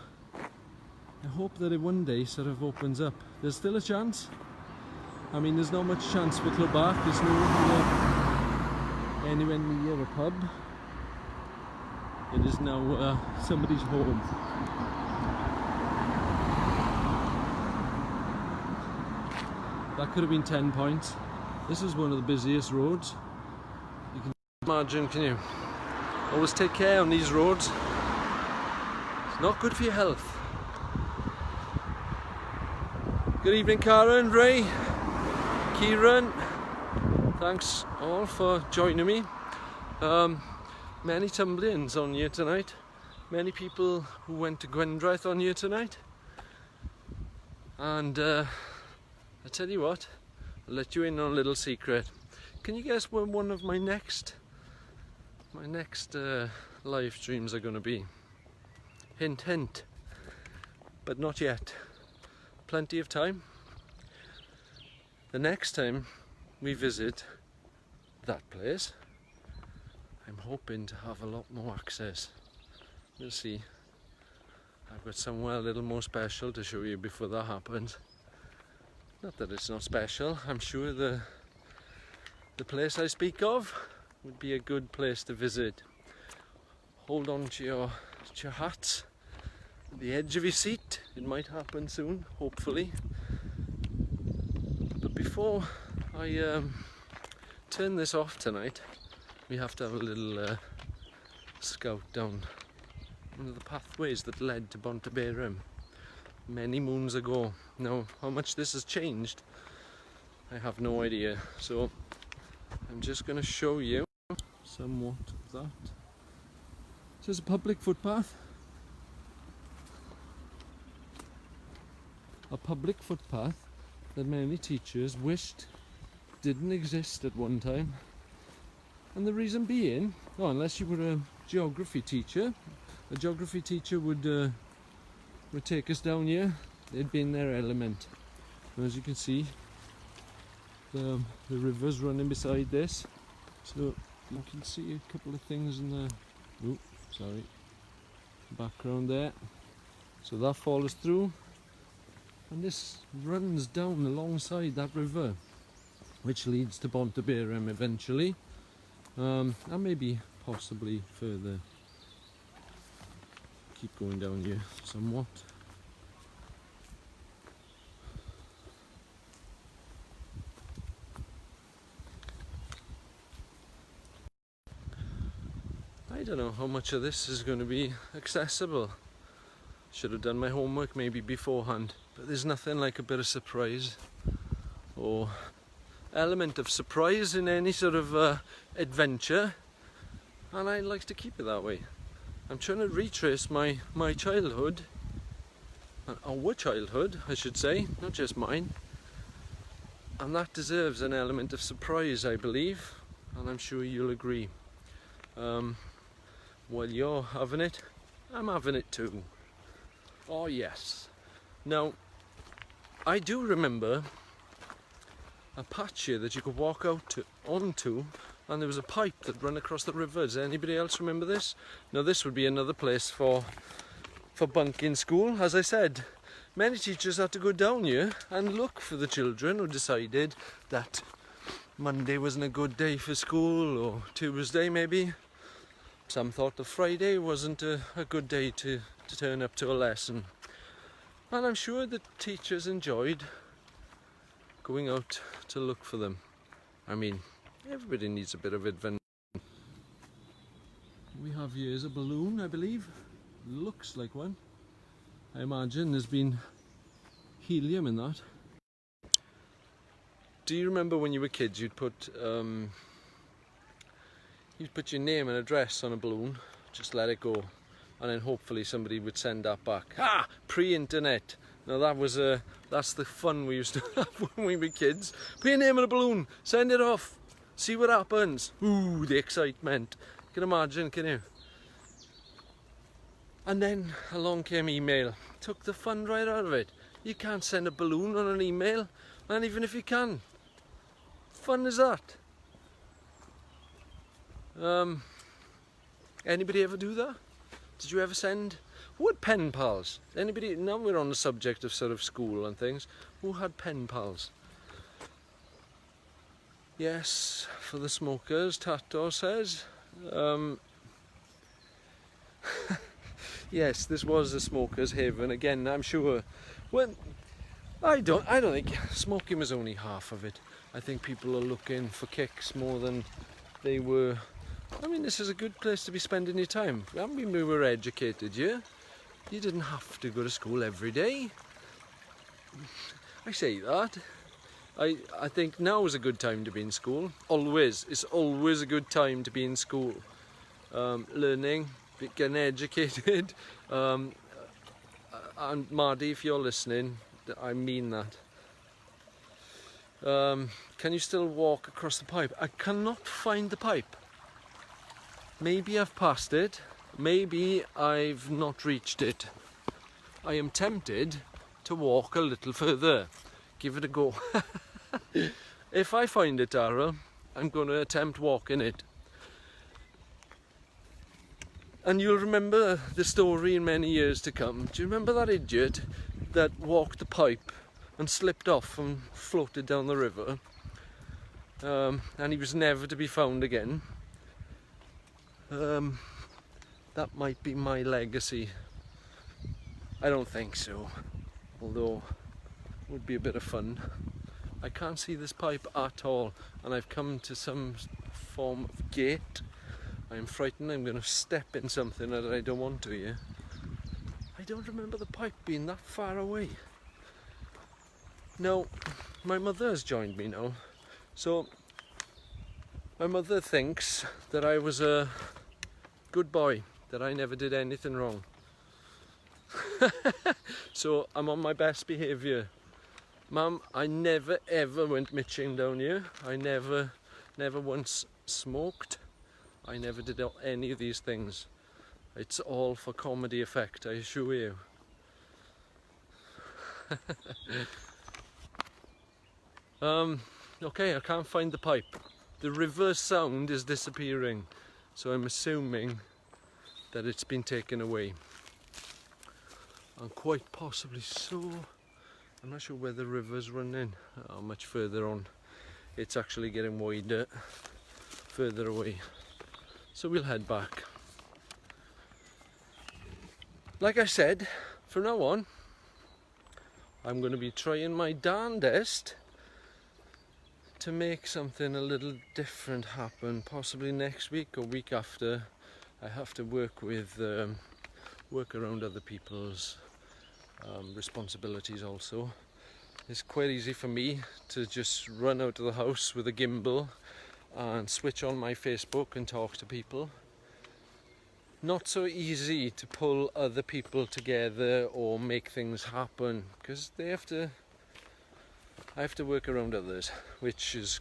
that it one day sort of opens up. There's still a chance. I mean, there's not much chance for Clwb Bach. There's no anywhere near a pub. It is now somebody's home. That could have been 10 points. This is one of the busiest roads. You can imagine, can you? Always take care on these roads. It's not good for your health. Good evening, Karen, Ray, Kieran. Thanks all for joining me. Many tumble-ins on here tonight. Many people who went to Gwendraeth on here tonight. And I tell you what, I'll let you in on a little secret. Can you guess when one of my next live streams are going to be? Hint, hint. But not yet. Plenty of time. The next time we visit that place, I'm hoping to have a lot more access. We'll see. I've got somewhere a little more special to show you before that happens. Not that it's not special. I'm sure the place I speak of would be a good place to visit. Hold on to your hats at the edge of your seat. It might happen soon, hopefully. But before I turn this off tonight, we have to have a little scout down one of the pathways that led to Bontaberum many moons ago. Now, how much this has changed, I have no idea. So I'm just going to show you somewhat of that. So it's a public footpath. A public footpath that many teachers wished didn't exist at one time. And the reason being, unless you were a geography teacher, a geography teacher would take us down here. They'd be in their element. And as you can see, the river's running beside this. So you can see a couple of things in the background there. So that follows through, and this runs down alongside that river, which leads to Bontaberum eventually, and maybe possibly further. Keep going down here somewhat. I don't know how much of this is going to be accessible. Should have done my homework maybe beforehand, but there's nothing like a bit of surprise or element of surprise in any sort of adventure, and I like to keep it that way. I'm trying to retrace my childhood, our childhood I should say, not just mine, and that deserves an element of surprise, I believe, and I'm sure you'll agree. While you're having it, I'm having it too. Oh yes. Now, I do remember a patch here that you could walk out onto, and there was a pipe that ran across the river. Does anybody else remember this? Now this would be another place for bunk in school. As I said, many teachers had to go down here and look for the children who decided that Monday wasn't a good day for school, or Tuesday maybe. Some thought that Friday wasn't a good day to turn up to a lesson. And I'm sure that teachers enjoyed going out to look for them. I mean, everybody needs a bit of adventure. We have here is a balloon, I believe. Looks like one. I imagine there's been helium in that. Do you remember when you were kids, you'd put your name and address on a balloon, just let it go, and then hopefully somebody would send that back. Ah, pre-internet. Now that's the fun we used to have when we were kids. Put your name on a balloon, send it off, see what happens. Ooh, the excitement. You can imagine, can you? And then along came email. Took the fun right out of it. You can't send a balloon on an email, and even if you can, fun is that? Anybody ever do that? Did you ever send? Who had pen pals? Anybody? Now we're on the subject of sort of school and things. Who had pen pals? Yes, for the smokers, Tato says. Yes, this was a smoker's haven. Again, I'm sure. Well, I don't think smoking was only half of it. I think people are looking for kicks more than they were. I mean, this is a good place to be spending your time. I mean, we were educated, yeah? You didn't have to go to school every day. I say that. I think now is a good time to be in school. Always. It's always a good time to be in school. Learning, getting educated. And Mardy, if you're listening, I mean that. Can you still walk across the pipe? I cannot find the pipe. Maybe I've passed it, maybe I've not reached it. I am tempted to walk a little further, give it a go. If I find it, Darryl, I'm going to attempt walking it. And you'll remember the story in many years to come. Do you remember that idiot that walked the pipe and slipped off and floated down the river? And he was never to be found again. That might be my legacy. I don't think so, although it would be a bit of fun. I can't see this pipe at all, and I've come to some form of gate. I'm frightened I'm going to step in something that I don't want to here. I don't remember the pipe being that far away. Now, my mother has joined me now, so my mother thinks that I was a good boy, that I never did anything wrong. So I'm on my best behaviour. Mum, I never ever went mitching down here. I never once smoked. I never did any of these things. It's all for comedy effect, I assure you. Okay, I can't find the pipe. The river sound is disappearing, so I'm assuming that it's been taken away. And quite possibly so. I'm not sure where the river's running, how much further on. It's actually getting wider, further away. So we'll head back. Like I said, from now on, I'm going to be trying my darndest to make something a little different happen, possibly next week or week after. I have to work around other people's responsibilities also. It's quite easy for me to just run out of the house with a gimbal and switch on my Facebook and talk to people. Not so easy to pull other people together or make things happen, because I have to work around others, which is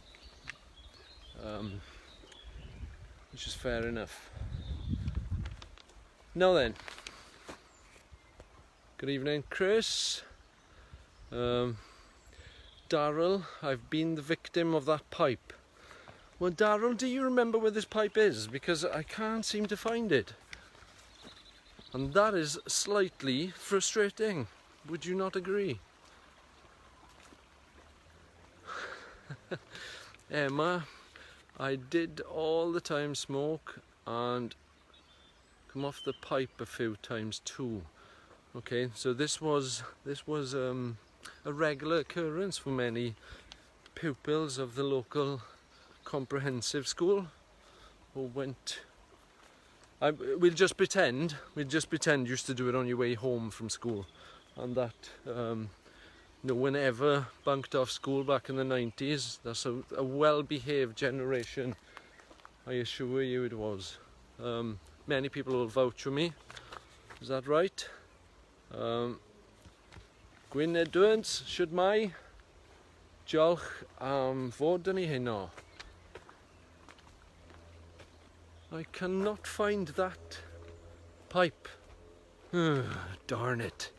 fair enough. Now then, good evening, Chris. Darryl, I've been the victim of that pipe. Well, Darryl, do you remember where this pipe is? Because I can't seem to find it. And that is slightly frustrating. Would you not agree? Emma, I did all the time smoke and come off the pipe a few times too. Okay, so this was a regular occurrence for many pupils of the local comprehensive school who went. We'll just pretend you used to do it on your way home from school, and that no one ever bunked off school back in the 90s. That's a well-behaved generation, I assure you it was. Many people will vouch for me. Is that right? Gwyn Edwards, should mai? Diolch am fod yn ei heno. I cannot find that pipe. Darn it.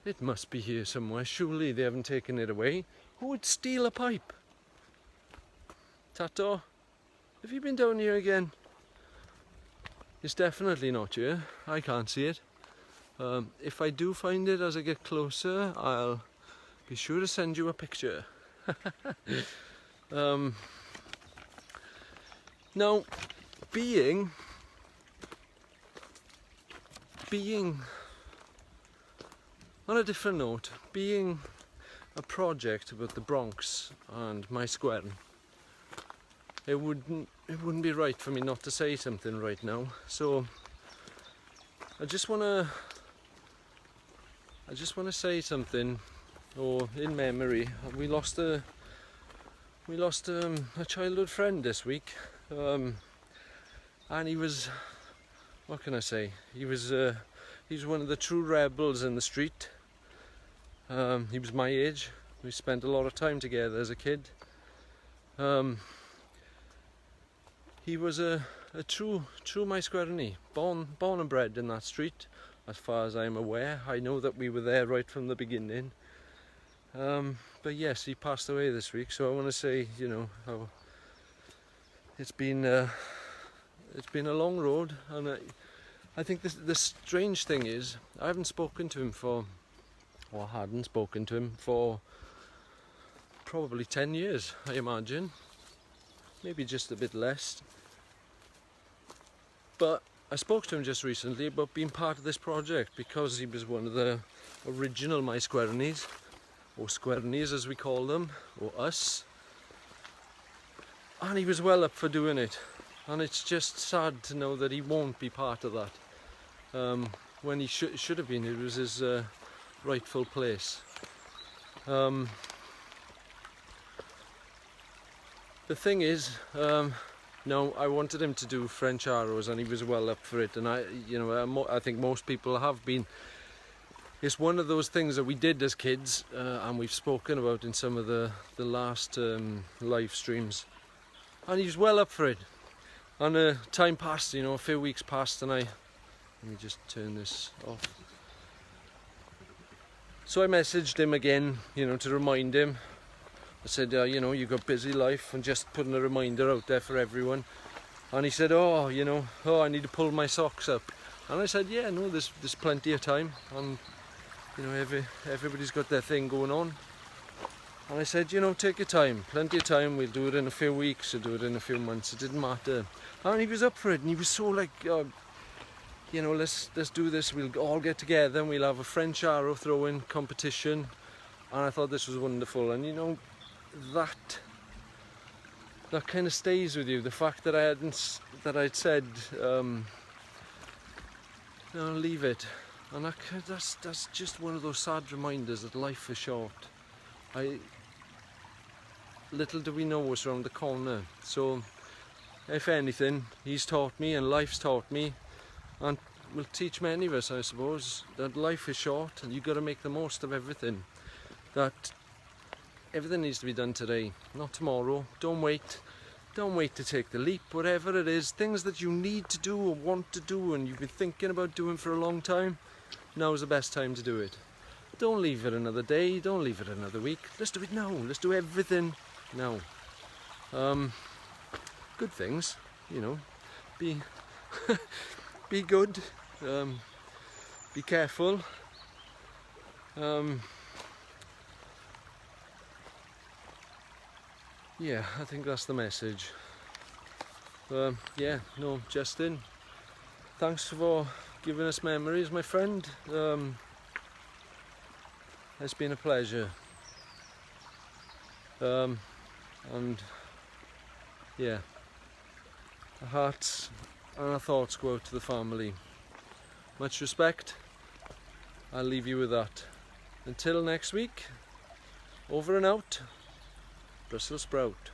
It must be here somewhere. Surely they haven't taken it away. Who would steal a pipe? Tato, have you been down here again? It's definitely not here. I can't see it. If I do find it as I get closer, I'll be sure to send you a picture. Now, being on a different note, being a project about the Bronx and my Cwm, it wouldn't be right for me not to say something right now. So I just wanna say something, or in memory. We lost a childhood friend this week, and he was, what can I say? He was one of the true rebels in the street. He was my age, We spent a lot of time together as a kid. He was a true Maesgwrni, born and bred in that street, as far as I'm aware. I know that we were there right from the beginning. But yes, he passed away this week, so I want to say, you know, how it's been a long road, and I think the strange thing is I haven't spoken to him hadn't spoken to him for probably 10 years, I imagine, maybe just a bit less. But I spoke to him just recently about being part of this project because he was one of the original Maesgwrnis, or Sgwernis as we call them, or us, and he was well up for doing it, and it's just sad to know that he won't be part of that when he should have been. It was his rightful place. The thing is, no, I wanted him to do French arrows, and he was well up for it, and I think most people have been. It's one of those things that we did as kids, and we've spoken about in some of the last live streams, and he was well up for it. And time passed, you know, a few weeks passed, and let me just turn this off. So I messaged him again, you know, to remind him. I said, you know, you've got busy life, and just putting a reminder out there for everyone. And he said, I need to pull my socks up. And I said, yeah, no, there's plenty of time, and you know, everybody's got their thing going on. And I said, you know, take your time, plenty of time. We'll do it in a few weeks, or do it in a few months. It didn't matter. And he was up for it, and he was so like, you know, let's do this. We'll all get together, and we'll have a French arrow throwing competition. And I thought this was wonderful. And you know, that kind of stays with you. The fact that I'd said, no, leave it. And that's just one of those sad reminders that life is short. Little do we know what's around the corner. So, if anything, he's taught me, and life's taught me, and will teach many of us, I suppose, that life is short, and you've got to make the most of everything. That everything needs to be done today, not tomorrow. Don't wait to take the leap. Whatever it is, things that you need to do or want to do, and you've been thinking about doing for a long time, now's the best time to do it. Don't leave it another day, don't leave it another week. Let's do it now. Let's do everything now. Good things, you know. Be be good. Be careful. Yeah, I think that's the message. Yeah, no, Justin, thanks for giving us memories, my friend. It's been a pleasure. And yeah, our hearts and our thoughts go out to the family. Much respect. I'll leave you with that. Until next week, over and out, Brussels sprout.